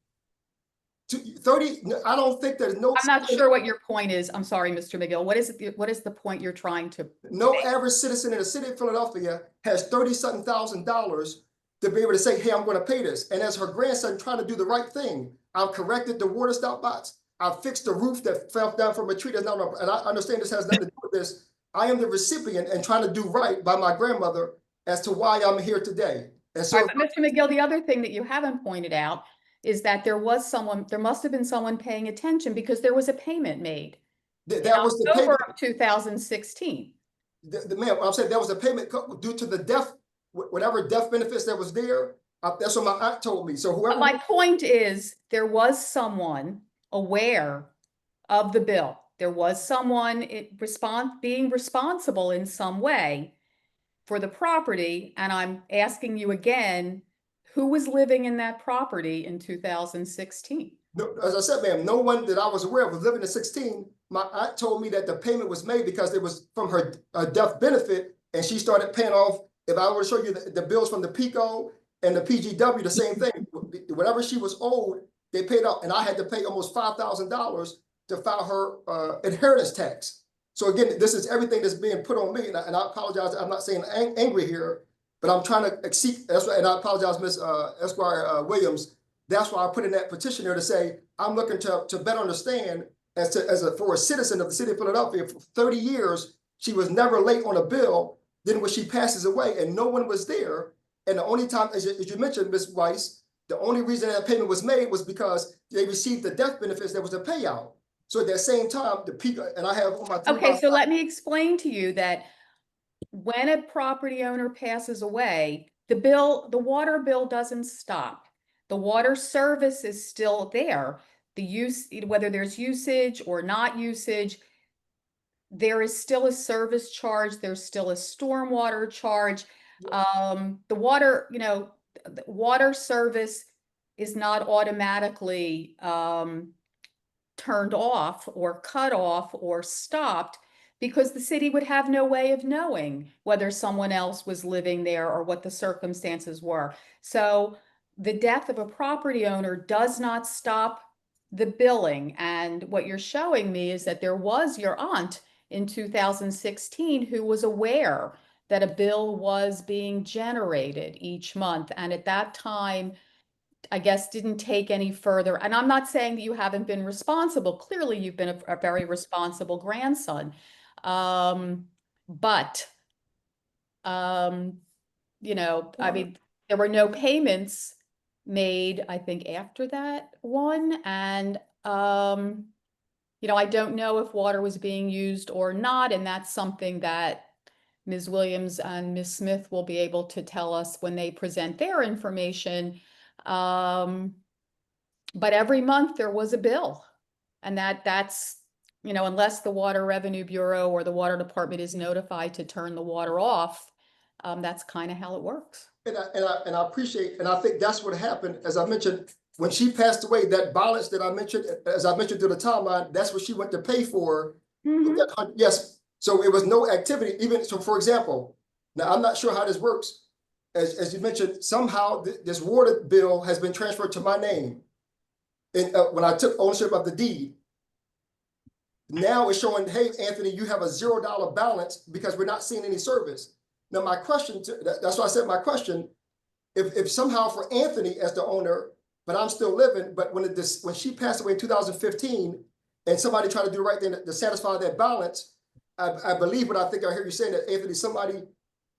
To 30, I don't think there's no. I'm not sure what your point is. I'm sorry, Mr. McGill. What is it, what is the point you're trying to? No average citizen in the city of Philadelphia has $30-something thousand to be able to say, hey, I'm going to pay this. And as her grandson trying to do the right thing, I've corrected the water spout box. I've fixed the roof that fell down from a tree. And I understand this has nothing to do with this. I am the recipient and trying to do right by my grandmother as to why I'm here today. And so, All right, but Mr. McGill, the other thing that you haven't pointed out is that there must have been someone paying attention because there was a payment made. that in was the October payment. of 2016. Ma'am, I'm saying there was a payment due to the death, whatever death benefits that was there. That's what my aunt told me. So whoever. But my point is, there was someone aware of the bill. There was someone being responsible in some way for the property. And I'm asking you again, who was living in that property in 2016? No, as I said, ma'am, no one that I was aware of was living in 16. My aunt told me that the payment was made because it was from her death benefit, and she started paying off. If I were to show you the bills from the PICO and the PGW, the same thing. Whatever she was owed, they paid off, and I had to pay almost $5,000 to file her inheritance tax. So again, this is everything that's being put on me, and I apologize. I'm not saying angry here, but I'm trying to exceed. That's right, and I apologize, Ms. Esquire Williams. That's why I put in that petition there to say I'm looking to better understand for a citizen of the city of Philadelphia for 30 years, she was never late on a bill. Then when she passes away and no one was there, and the only time, as you mentioned, Ms. Weiss, the only reason that payment was made was because they received the death benefits. There was a payout. So at that same time, the peak, and I have on my. Okay, so let me explain to you that when a property owner passes away, the water bill doesn't stop. The water service is still there. The use, whether there's usage or not usage, there is still a service charge. There's still a stormwater charge. The water, the water service is not automatically turned off or cut off or stopped because the city would have no way of knowing whether someone else was living there or what the circumstances were. So the death of a property owner does not stop the billing. And what you're showing me is that there was your aunt in 2016 who was aware that a bill was being generated each month. And at that time, I guess didn't take any further. And I'm not saying that you haven't been responsible. Clearly, you've been a very responsible grandson. I mean, there were no payments made, I think, after that one. And, I don't know if water was being used or not. And that's something that Ms. Williams and Ms. Smith will be able to tell us when they present their information. But every month there was a bill, and that's, unless the Water Revenue Bureau or the Water Department is notified to turn the water off, that's kind of how it works. And I appreciate, and I think that's what happened. As I mentioned, when she passed away, that balance that I mentioned, as I mentioned through the timeline, that's what she went to pay for. Mm-hmm. Yes. So it was no activity, even so, for example, now I'm not sure how this works. As you mentioned, somehow this water bill has been transferred to my name. And when I took ownership of the deed, now it's showing, hey, Anthony, you have a $0 balance because we're not seeing any service. Now, my question, that's why I said my question, if somehow for Anthony as the owner, but I'm still living, but when she passed away in 2015 and somebody tried to do the right thing to satisfy that balance, I believe what I think I hear you saying that, Anthony, somebody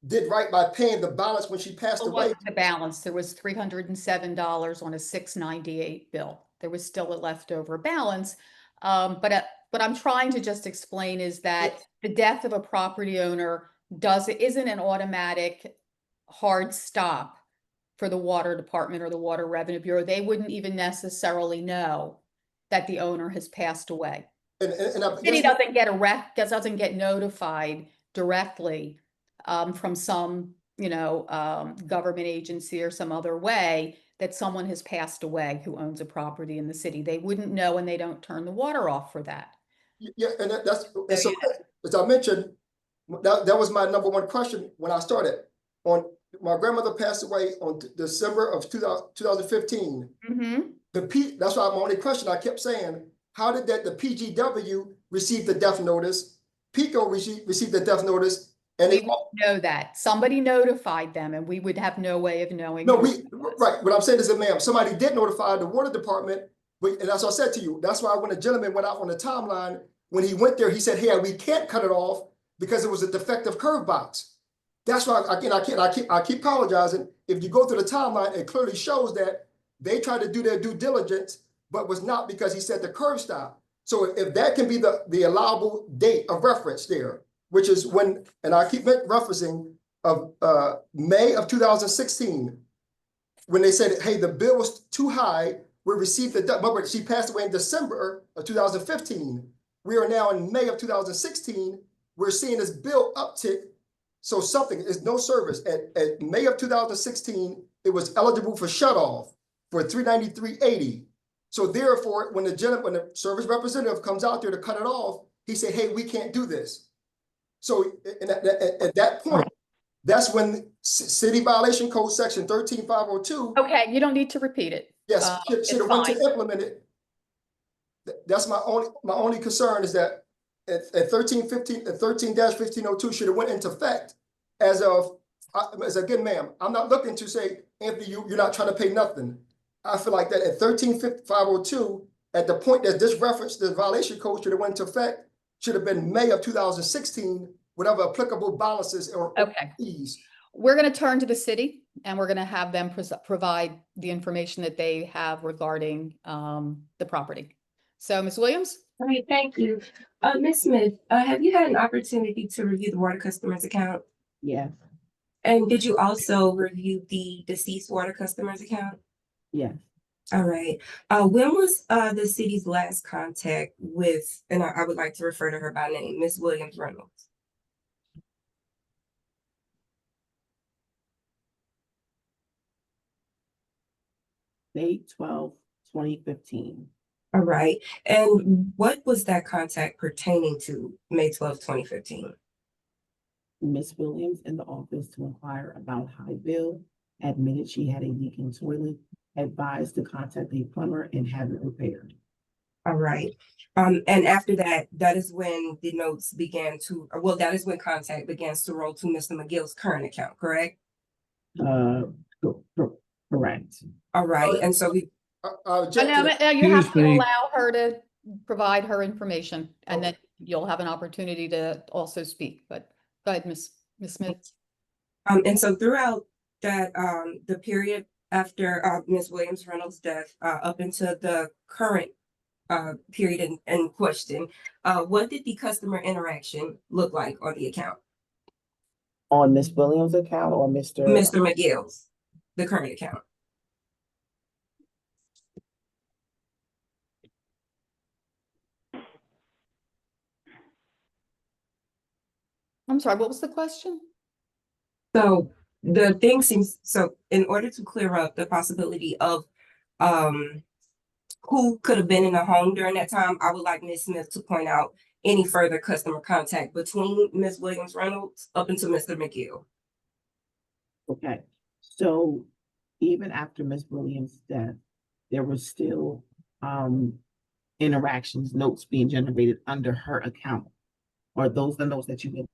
did right by paying the balance when she passed away. What was the balance? There was $307 on a $698 bill. There was still a leftover balance. But what I'm trying to just explain is that the death of a property owner isn't an automatic hard stop for the Water Department or the Water Revenue Bureau. They wouldn't even necessarily know that the owner has passed away. The city doesn't get notified directly from some, government agency or some other way that someone has passed away who owns a property in the city. They wouldn't know, and they don't turn the water off for that. Yeah, and so as I mentioned, That was my number one question when I started. My grandmother passed away on December of 2015. That's why my only question I kept saying, how did the PGW receive the death notice? PICO received the death notice, and We they would know that. Somebody notified them and we would have no way of knowing. no, who it was. right. What I'm saying is that, ma'am, somebody did notify the water department, and that's what I said to you. That's why when the gentleman went out on the timeline, when he went there, he said, "Hey, we can't cut it off because it was a defective curve box." That's why I keep apologizing. If you go through the timeline, it clearly shows that they tried to do their due diligence, but was not because he said the curve stop. So if that can be the allowable date of reference there, which is when, and I keep referencing of May of 2016, when they said, hey, the bill was too high, we received but she passed away in December of 2015. We are now in May of 2016. We're seeing this bill uptick. So something is no service. At May of 2016, it was eligible for shut off for $393.80. So therefore, when the service representative comes out there to cut it off, he said, hey, we can't do this. So at that point, that's when City Violation Code Section 13502. Okay, you don't need to repeat it. Yes, should have went to fine. implement it. That's my only concern, is that at 13-1502 should have went into effect as again, ma'am, I'm not looking to say, Anthony, you're not trying to pay nothing. I feel like that at 13-502, at the point that this reference, the violation code should have went into effect, should have been May of 2016, whatever applicable balances or fees. We're going to turn to the city and we're going to have them provide the information that they have regarding the property. So Ms. Williams? All right, thank you. Ms. Smith, have you had an opportunity to review the water customer's account? Yes, And did you also review the deceased water customer's account? yes. All right. When was the city's last contact with, and I would like to refer to her by name, Ms. Williams Reynolds? May 12, 2015. All right. And what was that contact pertaining to, May 12, 2015? Miss Williams in the office to inquire about high bill, admitted she had a leaking toilet, advised to contact a plumber and have it repaired. All right. And after that, that is when the notes began to, well, that is when contact begins to roll to Mr. McGill's current account, correct? Correct. All right. And so we, You have to Excuse me. allow her to provide her information and then you'll have an opportunity to also speak. But go ahead, Ms. Smith. and so throughout that, the period after Ms. Williams Reynolds' death, up into the current period in question, what did the customer interaction look like on the account? On Miss Williams' account or Mr. McGill's, the current account. I'm sorry, what was the question? So the thing seems, so in order to clear up the possibility of who could have been in the home during that time, I would like Ms. Smith to point out any further customer contact between Ms. Williams Reynolds up until Mr. McGill. Okay, so even after Miss Williams' death, there were still interactions, notes being generated under her account. Or those the notes that you will.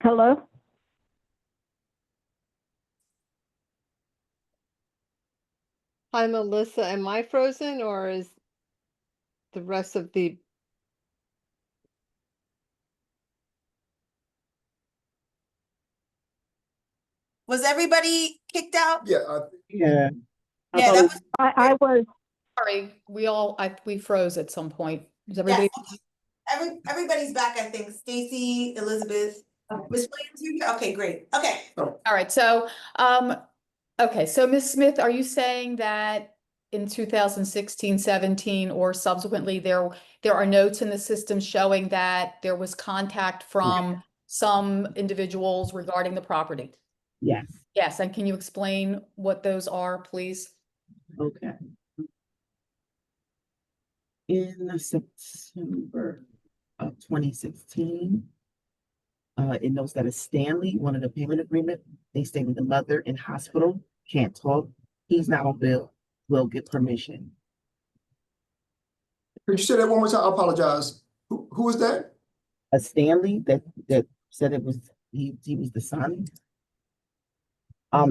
Hello? Hi, Melissa. Am I frozen or is the rest of the? Was everybody kicked out? Yeah. Yeah. Yeah, that was, I was, Sorry, we froze at some point. Is everybody? yes. Everybody's back, I think. Stacy, Elizabeth. Ms. Williams, okay, great. Okay. All right, so, okay, so Ms. Smith, are you saying that in 2016, 17, or subsequently, there are notes in the system showing that there was contact from some individuals regarding the property? Yes, Yes, and can you explain what those are, please? okay. In September of 2016, it notes that a Stanley wanted a payment agreement. They stated the mother in hospital, can't talk. He's not on bill, will get permission. Could you say that one more time? I apologize. Who is that? A Stanley that said it was, he was the son.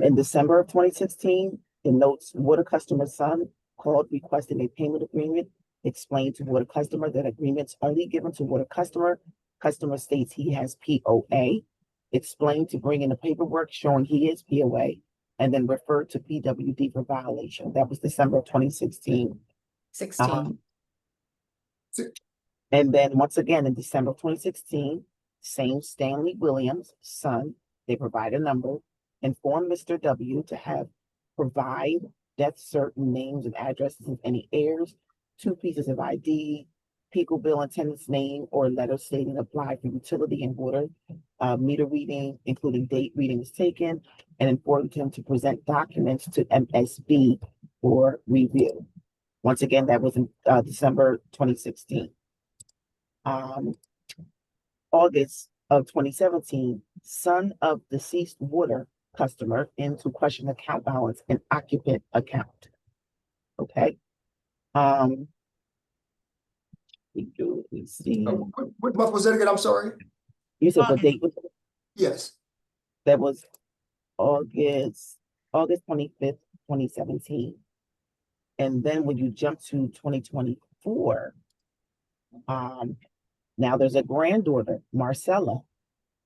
In December of 2016, it notes water customer's son called requesting a payment agreement, explained to water customer that agreements only given to water customer. Customer states he has POA, explained to bring in the paperwork showing he is POA, and then referred to PWD for violation. That was December of 2016. 16. And then once again, in December of 2016, same Stanley Williams, son, they provide a number, inform Mr. W to have provide death certain names and addresses of any heirs, 2 pieces of ID, Pico bill and tenant's name or letter stating applied for utility and water meter reading, including date reading was taken, and informed him to present documents to MSB for review. Once again, that was in December 2016. August of 2017, son of deceased water customer into question account balance and occupant account. Okay. We see. What month was that again? I'm sorry. You said what date was it? Yes. That was August 25th, 2017. And then when you jump to 2024, now there's a granddaughter, Marcella,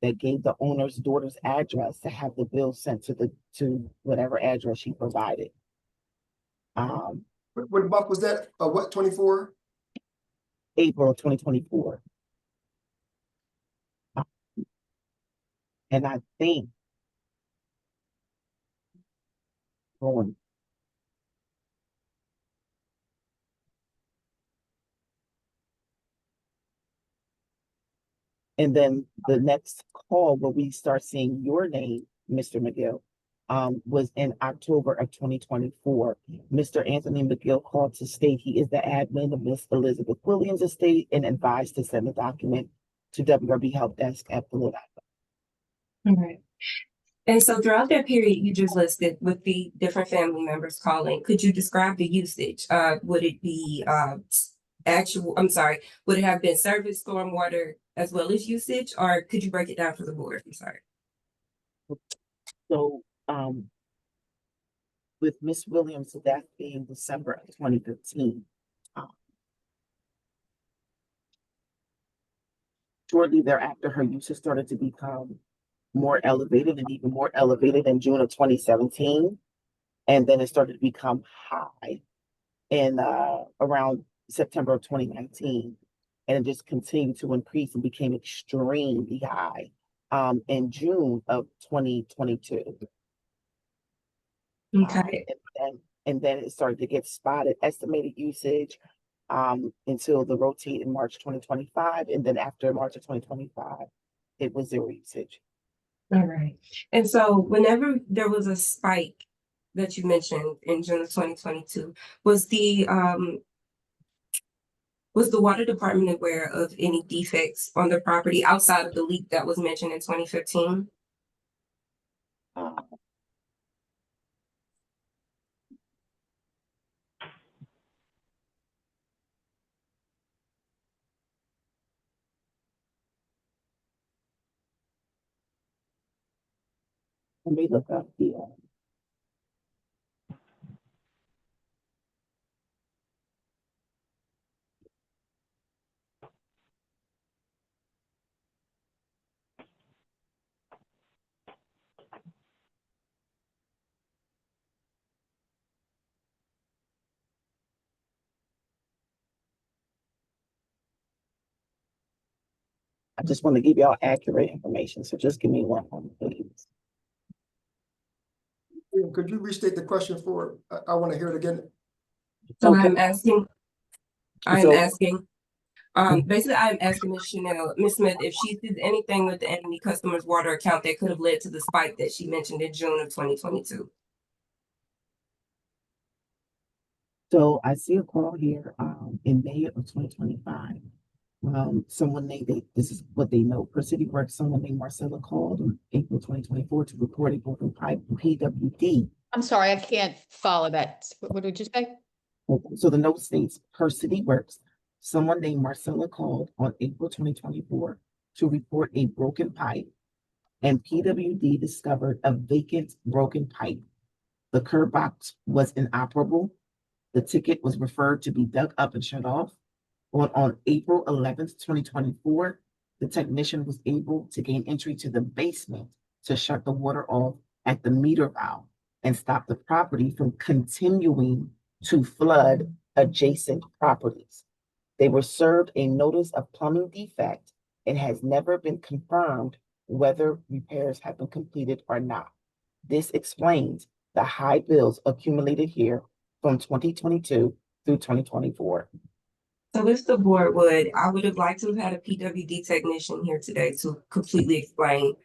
that gave the owner's daughter's address to have the bill sent to whatever address she provided. What month was that? What, 24? April of 2024. And I think going and then the next call where we start seeing your name, Mr. McGill, was in October of 2024. Mr. Anthony McGill called to state he is the admin of Miss Elizabeth Williams' estate and advised to send a document to WRB Help Desk at Philadelphia. All right. And so throughout that period you just listed with the different family members calling, could you describe the usage? Would it be would it have been service, stormwater, as well as usage, or could you break it down for the board? I'm sorry. So with Miss Williams, that being December of 2015, shortly thereafter, her usage started to become more elevated and even more elevated in June of 2017. And then it started to become high in around September of 2019. And it just continued to increase and became extremely high in June of 2022. Okay. And then it started to get spotted estimated usage until the rotate in March 2025. And then after March of 2025, it was zero usage. All right. And so whenever there was a spike that you mentioned in June of 2022, was the water department aware of any defects on the property outside of the leak that was mentioned in 2015? Let me look up the I just want to give y'all accurate information, so just give me one moment, please. Could you restate the question for, I want to hear it again. So Okay. I'm asking, So- basically I'm asking Ms. Smith, if she did anything with the enemy customer's water account that could have led to the spike that she mentioned in June of 2022. So I see a call here, in May of 2025. Someone this is what they know, per City Works, someone named Marcella called in April 2024 to report a broken pipe from PWD. I'm sorry, I can't follow that. What did you say? So the note states, per City Works, someone named Marcella called on April 2024 to report a broken pipe, and PWD discovered a vacant broken pipe. The curb box was inoperable. The ticket was referred to be dug up and shut off. On April 11th, 2024, the technician was able to gain entry to the basement to shut the water off at the meter valve and stop the property from continuing to flood adjacent properties. They were served a notice of plumbing defect and has never been confirmed whether repairs have been completed or not. This explains the high bills accumulated here from 2022 through 2024. So if the board would, I would have liked to have had a PWD technician here today to completely explain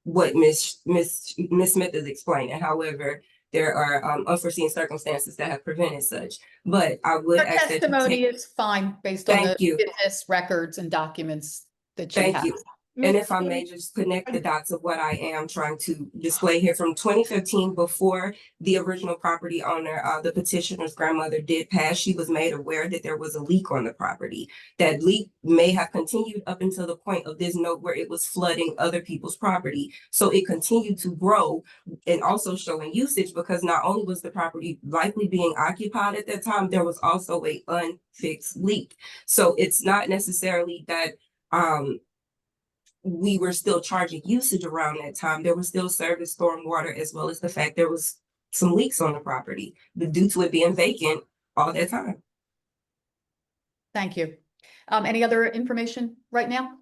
what Ms. Smith is explaining. However, there are unforeseen circumstances that have prevented such. But I would Her ask that you testimony take. is fine based on Thank the you. business records and documents that she Thank has. you. And if I may just connect the dots of what I am trying to display here from 2015, before the original property owner, the petitioner's grandmother did pass, she was made aware that there was a leak on the property. That leak may have continued up until the point of this note where it was flooding other people's property. So it continued to grow and also showing usage, because not only was the property likely being occupied at that time, there was also a unfixed leak. So it's not necessarily that we were still charging usage around that time. There was still service stormwater, as well as the fact there was some leaks on the property, but due to it being vacant all that time. Thank you. Any other information right now?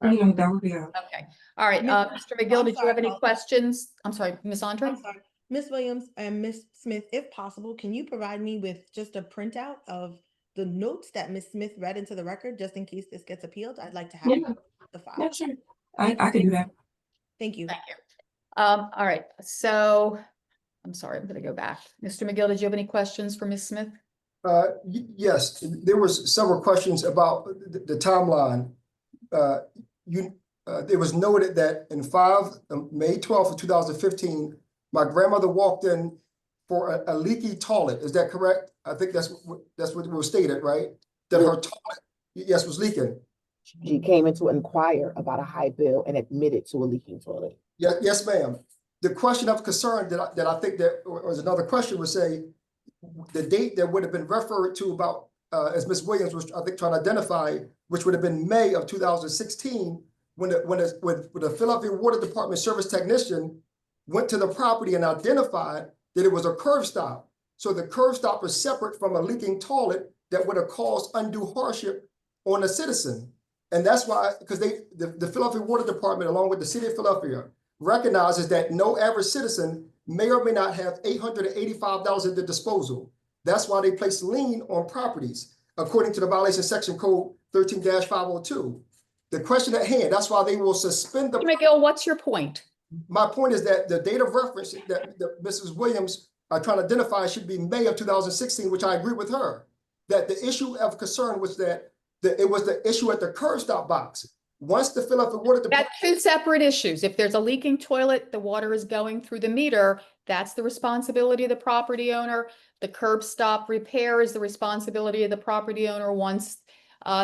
No, that would be all. Okay. All right. Mr. McGill, did you have any questions? I'm sorry, Ms. Andre? I'm sorry. Ms. Williams and Ms. Smith, if possible, can you provide me with just a printout of the notes that Ms. Smith read into the record, just in case this gets appealed? I'd like to have the file. Yeah, sure. I could do that. Thank you. Thank you. All right. So I'm sorry, I'm going to go back. Mr. McGill, did you have any questions for Ms. Smith? Yes, there was several questions about the timeline. It was noted that in May 12th of 2015, my grandmother walked in for a leaky toilet. Is that correct? I think that's what was stated, right? That her toilet, yes, was leaking. She came in to inquire about a high bill and admitted to a leaking toilet. Yeah, yes, ma'am. The question of concern that I think that was another question would say the date that would have been referred to about, as Ms. Williams was, I think, trying to identify, which would have been May of 2016, when the Philadelphia Water Department service technician went to the property and identified that it was a curb stop. So the curb stop was separate from a leaking toilet that would have caused undue hardship on a citizen. And that's why, because the Philadelphia Water Department, along with the city of Philadelphia, recognizes that no average citizen may or may not have $885 at their disposal. That's why they place lien on properties, according to the violation section code 13-502. The question at hand, that's why they will suspend the— Mr. McGill, what's your point? My point is that the date of reference that Mrs. Williams are trying to identify should be May of 2016, which I agree with her. That the issue of concern was that it was the issue at the curb stop box. Once the Philadelphia Water Department— That's two separate issues. If there's a leaking toilet, the water is going through the meter, that's the responsibility of the property owner. The curb stop repair is the responsibility of the property owner once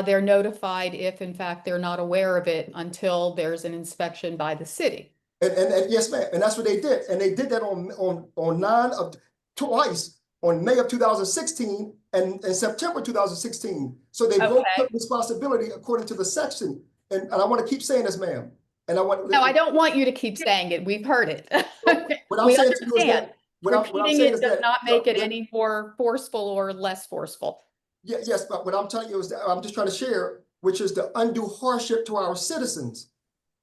they're notified, if in fact they're not aware of it until there's an inspection by the city. And yes, ma'am. And that's what they did. And they did that twice on May of 2016 and September 2016. So they both took responsibility according to the section. And I want to keep saying this, ma'am. And No, I don't want you to keep saying it. We've heard it. What I'm We saying to you is understand. that what I'm Repeating saying it is does that not make it any more forceful or less forceful. Yes, but what I'm telling you is that I'm just trying to share which is the undue hardship to our citizens.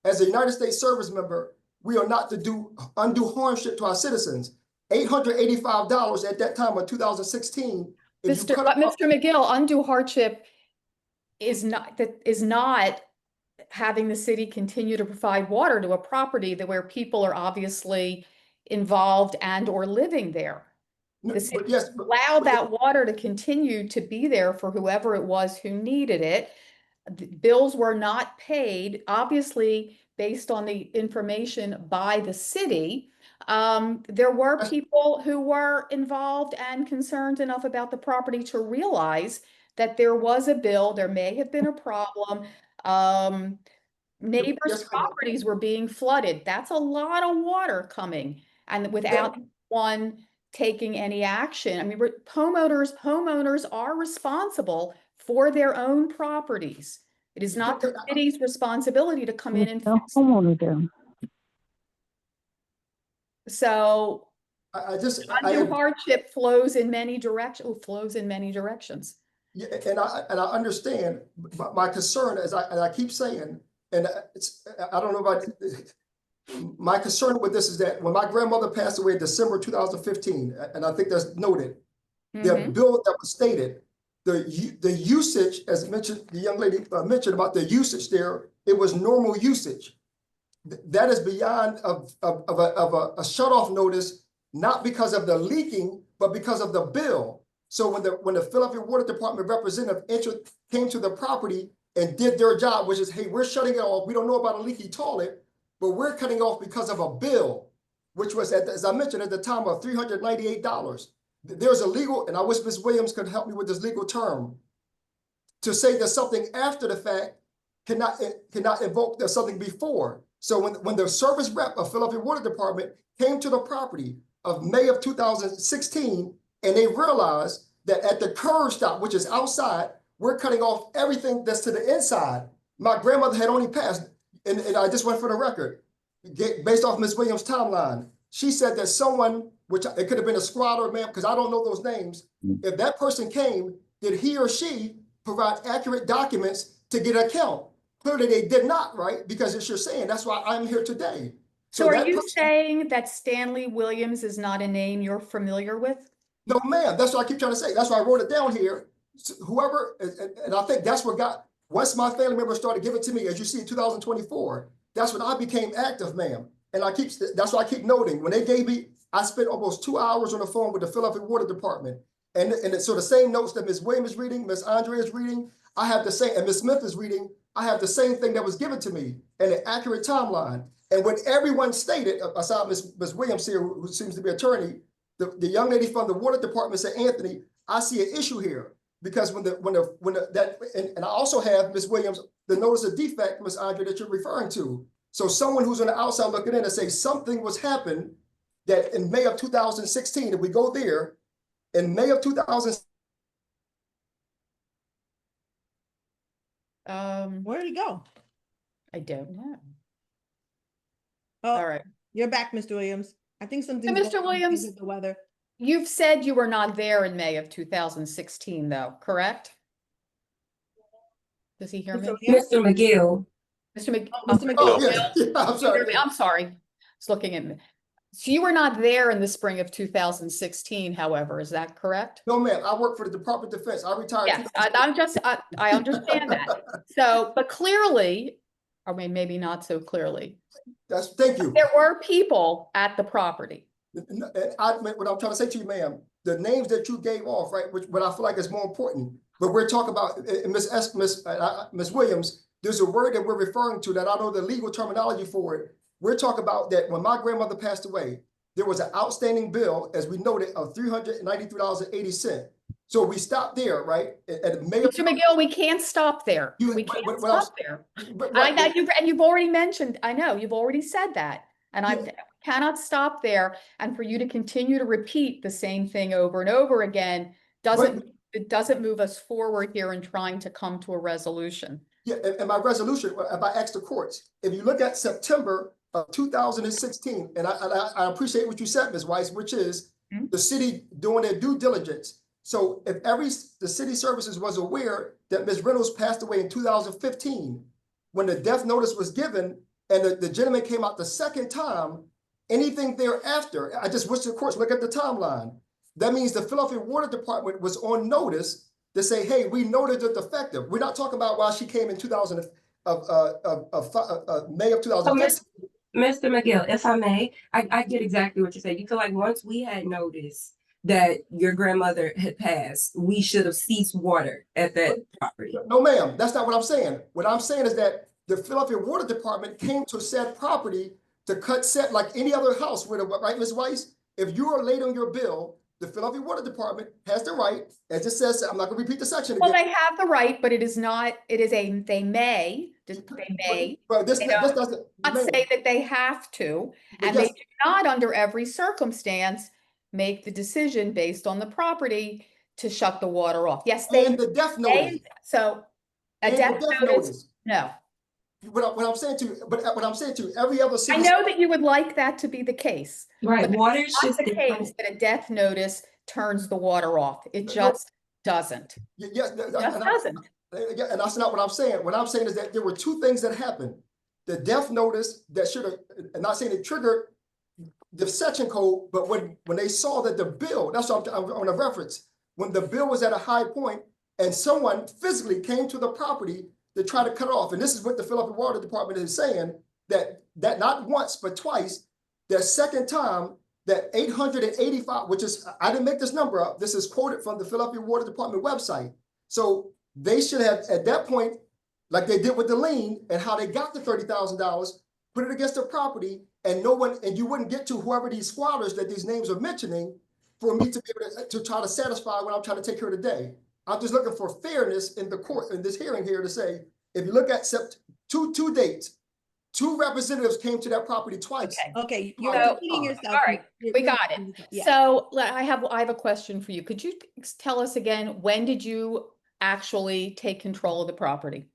As a United States service member, we are not to do undue hardship to our citizens. $885 at that time of 2016. Mr. McGill, undue hardship is not having the city continue to provide water to a property where people are obviously involved and or living there. The city allowed that water to continue to be there for whoever it was who needed it. The bills were not paid, obviously, based on the information by the city. There were people who were involved and concerned enough about the property to realize that there was a bill, there may have been a problem. Neighbors' properties were being flooded. That's a lot of water coming, and without one taking any action. I mean, homeowners are responsible for their own properties. It is not the city's responsibility to come in and fix it. So undue hardship flows in many directions. Yeah, and I understand. My concern, as I keep saying, and I don't know about my concern with this is that when my grandmother passed away in December 2015, and I think that's noted, the bill that was stated, the usage, as mentioned, the young lady mentioned about the usage there, it was normal usage. That is beyond of a shut-off notice, not because of the leaking, but because of the bill. So when the Philadelphia Water Department representative came to the property and did their job, which is, hey, we're shutting it off. We don't know about a leaky toilet, but we're cutting off because of a bill, which was, as I mentioned, at the time of $398. There's a legal, and I wish Ms. Williams could help me with this legal term, to say that something after the fact cannot invoke something before. So when the service rep of Philadelphia Water Department came to the property of May of 2016, and they realized that at the curb stop, which is outside, we're cutting off everything that's to the inside. My grandmother had only passed, and I just went for the record, based off Ms. Williams' timeline. She said that someone, which it could have been a squatter, ma'am, because I don't know those names. If that person came, did he or she provide accurate documents to get an account? Clearly they did not, right? Because it's your saying, that's why I'm here today. So are you saying that Stanley Williams is not a name you're familiar with? No, ma'am, that's what I keep trying to say. That's why I wrote it down here. Whoever, and I think that's what once my family members started giving it to me, as you see in 2024, that's when I became active, ma'am. And that's why I keep noting, when they gave me, I spent almost 2 hours on the phone with the Philadelphia Water Department. And so the same notes that Ms. Williams is reading, Ms. Andre is reading, I have the same, and Ms. Smith is reading, I have the same thing that was given to me and an accurate timeline. And when everyone stated, aside Ms. Williams here, who seems to be an attorney, the young lady from the water department said, Anthony, I see an issue here. Because and I also have, Ms. Williams, the notice of defect, Ms. Andre, that you're referring to. So someone who's on the outside looking in and say something was happened that in May of 2016, if we go there, in May of 2000. Where did he go? I don't know. Oh, all right. You're back, Mr. Williams. I think something. Mr. Williams, the weather. You've said you were not there in May of 2016, though, correct? Does he hear me? Mr. McGill. Mr. McGill. Mr. McGill. Oh, yeah. I'm sorry. I'm sorry. I was looking at me. So you were not there in the spring of 2016, however, is that correct? No, ma'am. I work for the Department of Defense. I retired. Yes, I understand that. So, but clearly, or maybe not so clearly. Thank you. There were people at the property. And what I'm trying to say to you, ma'am, the names that you gave off, right, what I feel like is more important, but we're talking about, Ms. Williams, there's a word that we're referring to that I know the legal terminology for it. We're talking about that when my grandmother passed away, there was an outstanding bill, as we noted, of $393.80. So we stopped there, right? Mr. McGill, we can't stop there. We can't stop there. And you've already mentioned, I know, you've already said that. And I cannot stop there. And for you to continue to repeat the same thing over and over again, it doesn't move us forward here in trying to come to a resolution. Yeah, and my resolution, if I ask the courts, if you look at September of 2016, and I appreciate what you said, Ms. Weiss, which is the city doing their due diligence. So if the city services was aware that Ms. Reynolds passed away in 2015, when the death notice was given and the gentleman came out the second time, anything thereafter, I just wish the courts look at the timeline. That means the Philadelphia Water Department was on notice to say, hey, we noted it defective. We're not talking about why she came in May of 2015. Mr. McGill, if I may, I get exactly what you're saying. You feel like once we had noticed that your grandmother had passed, we should have ceased water at that property. No, ma'am, that's not what I'm saying. What I'm saying is that the Philadelphia Water Department came to said property to cut set like any other house with right, Ms. Weiss? If you are late on your bill, the Philadelphia Water Department has the right, as it says, I'm not gonna repeat the section Well, again. they have the right, but it is not, they may, But this they don't doesn't. not ma'am, say that they have to, but and they yes, do not, under every circumstance, make the decision based on the property to shut the water off. Yes, and the death notice, so a and death the death notice, notice. no. What I'm saying to you, but what I'm saying to you, every other I city. know that you would like that to be the case. Right, but water it's is not just the different. case that a death notice turns the water off. It No. just doesn't. Yes, It just doesn't. and that's not what I'm saying. What I'm saying is that there were two things that happened. The death notice that should have, I'm not saying it triggered the section code, but when they saw that the bill, that's what I'm on a reference, when the bill was at a high point and someone physically came to the property to try to cut it off. And this is what the Philadelphia Water Department is saying, that not once, but twice, the second time that 885, which is, I didn't make this number up, this is quoted from the Philadelphia Water Department website. So they should have, at that point, like they did with the lien and how they got the $30,000, put it against the property, and no one, and you wouldn't get to whoever these squatters that these names are mentioning for me to be able to try to satisfy what I'm trying to take care of today. I'm just looking for fairness in the court, in this hearing here, to say, if you look at two dates, two representatives came to that property twice. Okay, you're So, repeating yourself. All right, we got it. Yeah. So I have a question for you. Could you tell us again, when did you actually take control of the property?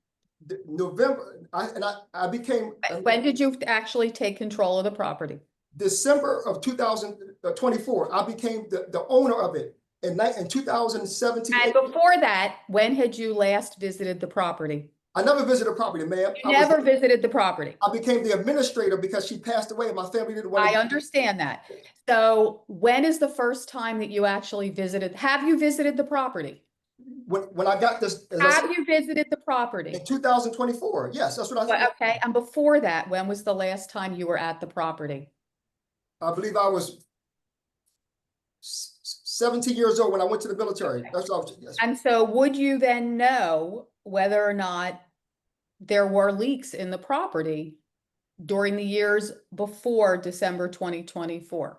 November, I became. When did you actually take control of the property? December of 2024, I became the owner of it in 2017. And before that, when had you last visited the property? I never visited the property, ma'am. You never visited the property. I became the administrator because she passed away and my family didn't want to. I understand that. So when is the first time that you actually visited? Have you visited the property? When I got this. Have you visited the property? In 2024, yes, that's what I said. Well, okay, and before that, when was the last time you were at the property? I believe I was 17 years old when I went to the military. Okay. That's what I was, yes. And so would you then know whether or not there were leaks in the property during the years before December 2024?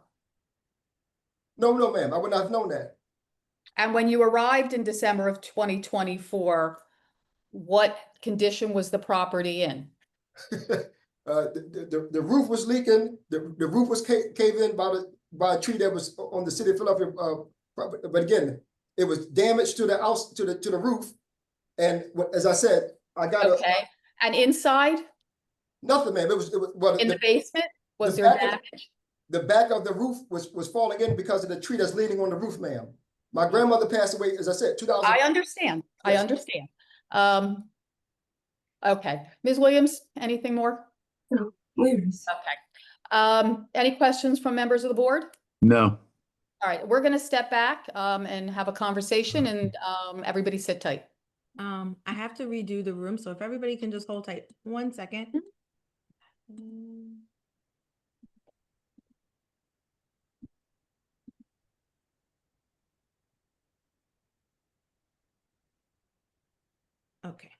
No, ma'am, I would not have known that. And when you arrived in December of 2024, what condition was the property in? The roof was leaking. The roof was caved in by a tree that was on the city of Philadelphia. But again, it was damaged to the house, to the roof. And as I said, I got Okay, and inside? nothing, ma'am. It was well, In the basement? Was the there back of damage? the back of the roof was falling in because of the tree that's leaning on the roof, ma'am. My grandmother passed away, as I said, 2000. I understand. I Yes. understand. Okay, Ms. Williams, anything more? No, Williams. Okay. Any questions from members of the board? No. All right, we're gonna step back and have a conversation, and everybody sit tight. I have to redo the room, so if everybody can just hold tight 1 second. Okay.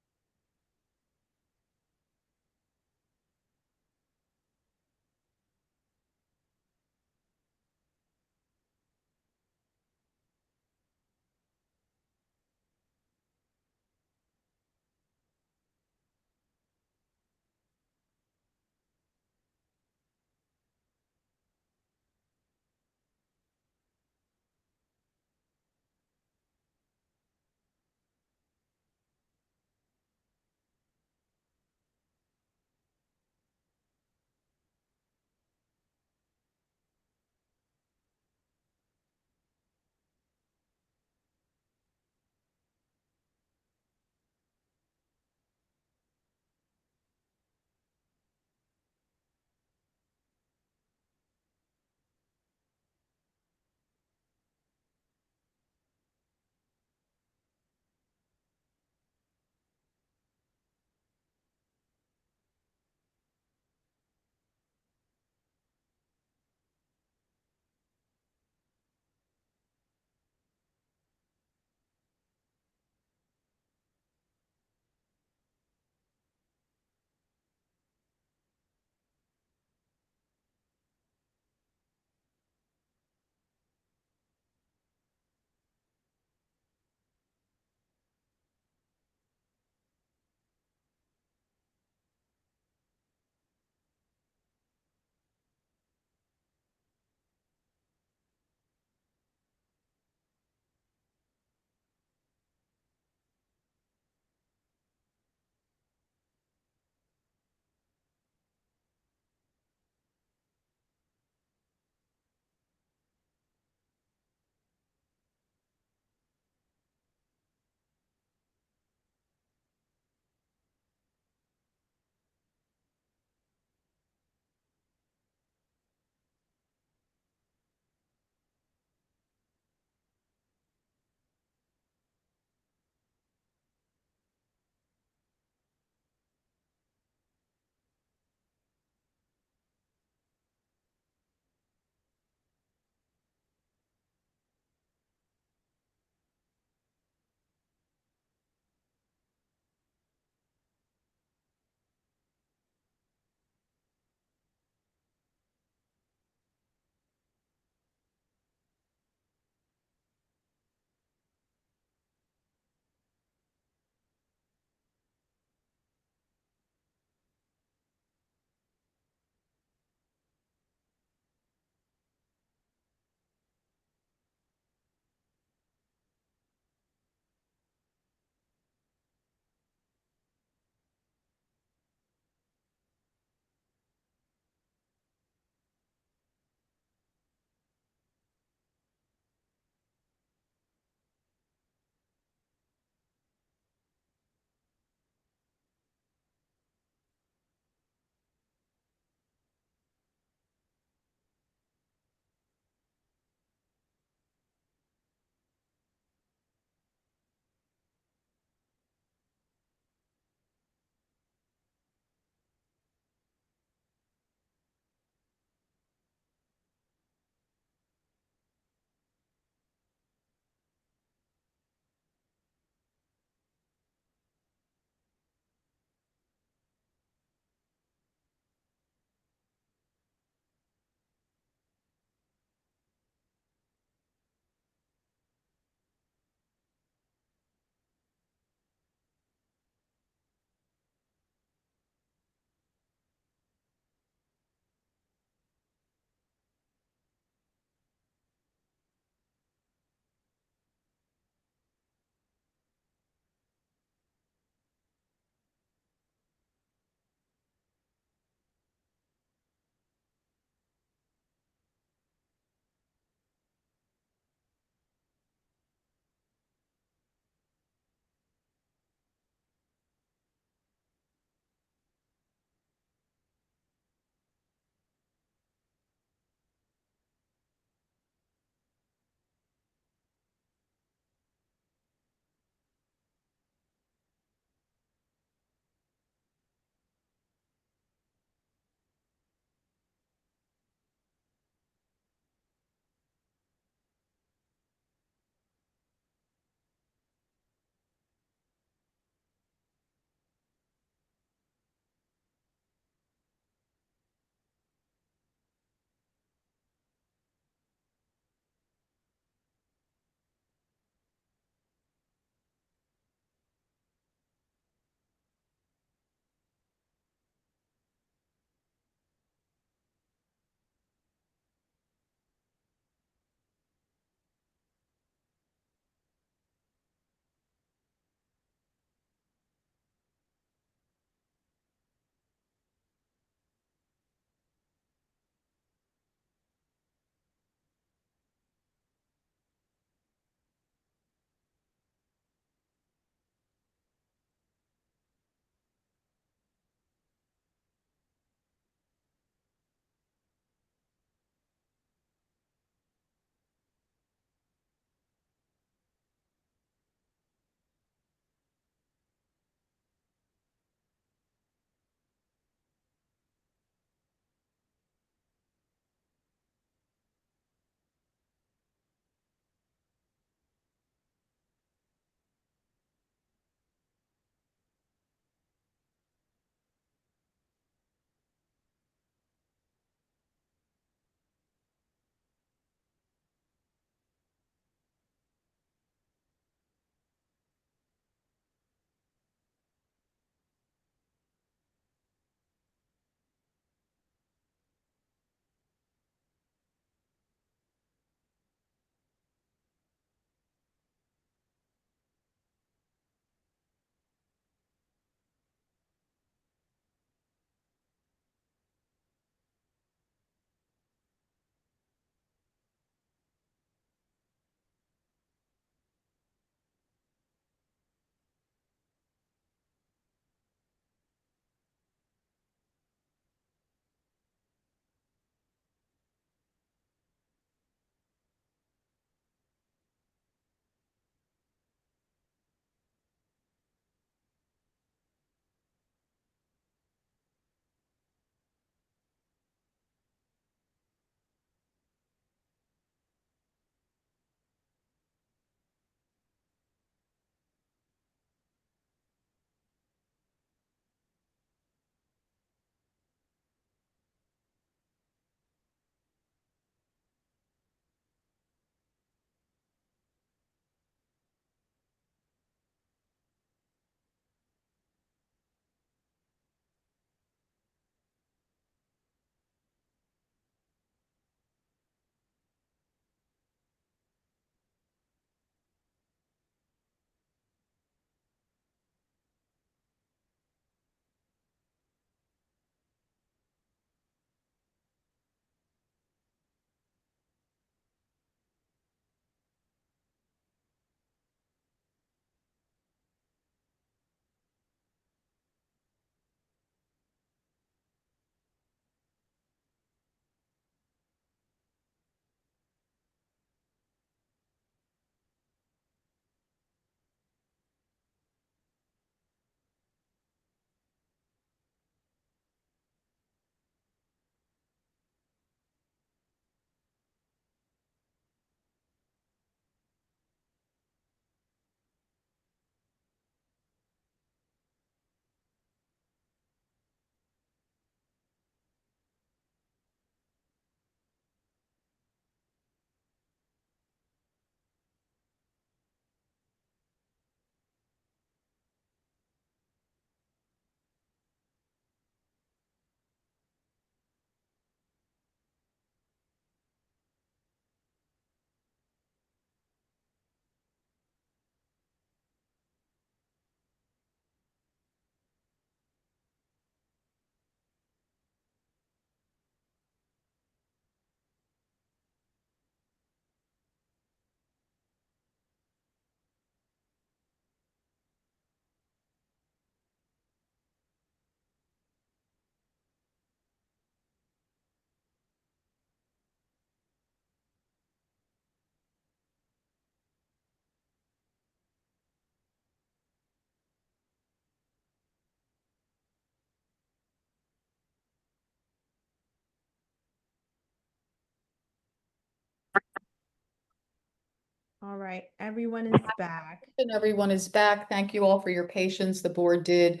All right, everyone is back. And everyone is back. Thank you all for your patience. The board did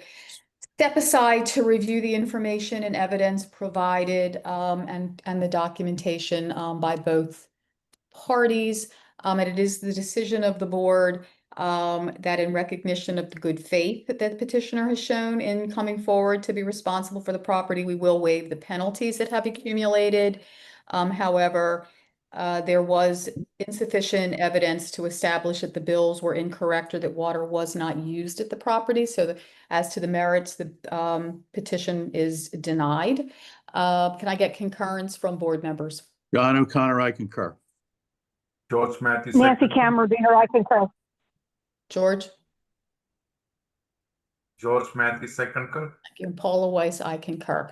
step aside to review the information and evidence provided and the documentation by both parties. And it is the decision of the board that in recognition of the good faith that the petitioner has shown in coming forward to be responsible for the property, we will waive the penalties that have accumulated. However, there was insufficient evidence to establish that the bills were incorrect or that water was not used at the property. So as to the merits, the petition is denied. Can I get concurrence from board members? John O'Connor, I concur. George Matthews. Nancy second. Cameron, I concur. George? George Matthews, second. Thank you. And Paula Weiss, I concur.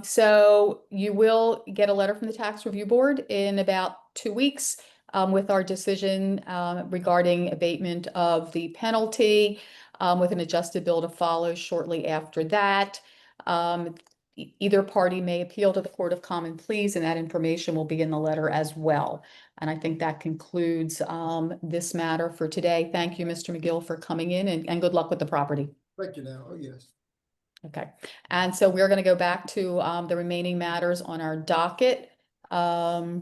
So you will get a letter from the Tax Review Board in about 2 weeks with our decision regarding abatement of the penalty with an adjusted bill to follow shortly after that. Either party may appeal to the Court of Common Pleas, and that information will be in the letter as well. And I think that concludes this matter for today. Thank you, Mr. McGill, for coming in, and good luck with the property. Thank you now. Oh, yes. Okay, and so we're going to go back to the remaining matters on our docket. Ms.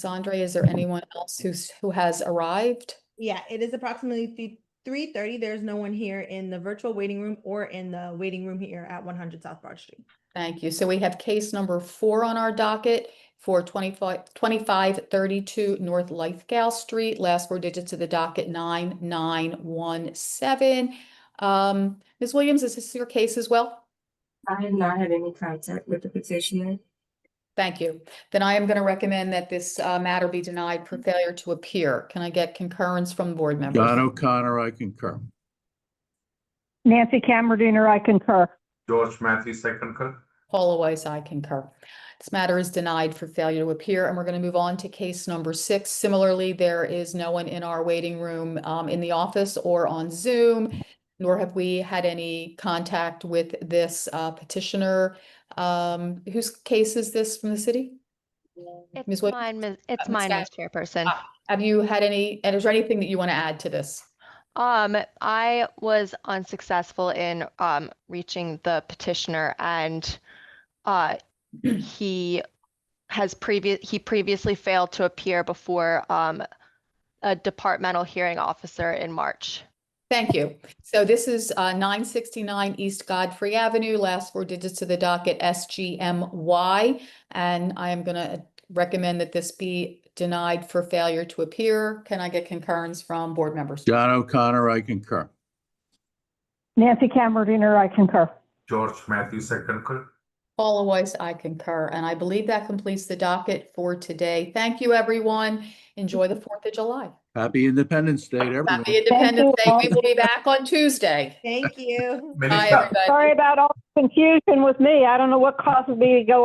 Andre, is there anyone else who has arrived? Yeah, it is approximately 3:30. There's no one here in the virtual waiting room or in the waiting room here at 100 South Broad Street. Thank you. So we have case number 4 on our docket for 2532 North Lithgow Street. Last 4 digits of the docket 9917. Ms. Williams, is this your case as well? I have not had any contact with the petitioner. Thank you. Then I am going to recommend that this matter be denied for failure to appear. Can I get concurrence from board members? John O'Connor, I concur. Nancy Cameron, I concur. George Matthews, second. Paula Weiss, I concur. This matter is denied for failure to appear, and we're going to move on to case number 6. Similarly, there is no one in our waiting room in the office or on Zoom, nor have we had any contact with this petitioner. Whose case is this from the city? Ms. It's Williams? mine, it's Ms. mine, Gadd? Ms. Chairperson. Have you had any, and is there anything that you want to add to this? I was unsuccessful in reaching the petitioner, and he previously failed to appear before a departmental hearing officer in March. Thank you. So this is 969 East Godfrey Avenue, last 4 digits of the docket SGMY, and I am going to recommend that this be denied for failure to appear. Can I get concurrence from board members? John O'Connor, I concur. Nancy Cameron, I concur. George Matthews, second. Paula Weiss, I concur, and I believe that completes the docket for today. Thank you, everyone. Enjoy the 4th of July. Happy Independence Day to everyone. Happy Independence Day. you all. We will be back on Tuesday. Thank you. Bye, Melissa. everybody. Sorry about all the confusion with me. I don't know what causes me to go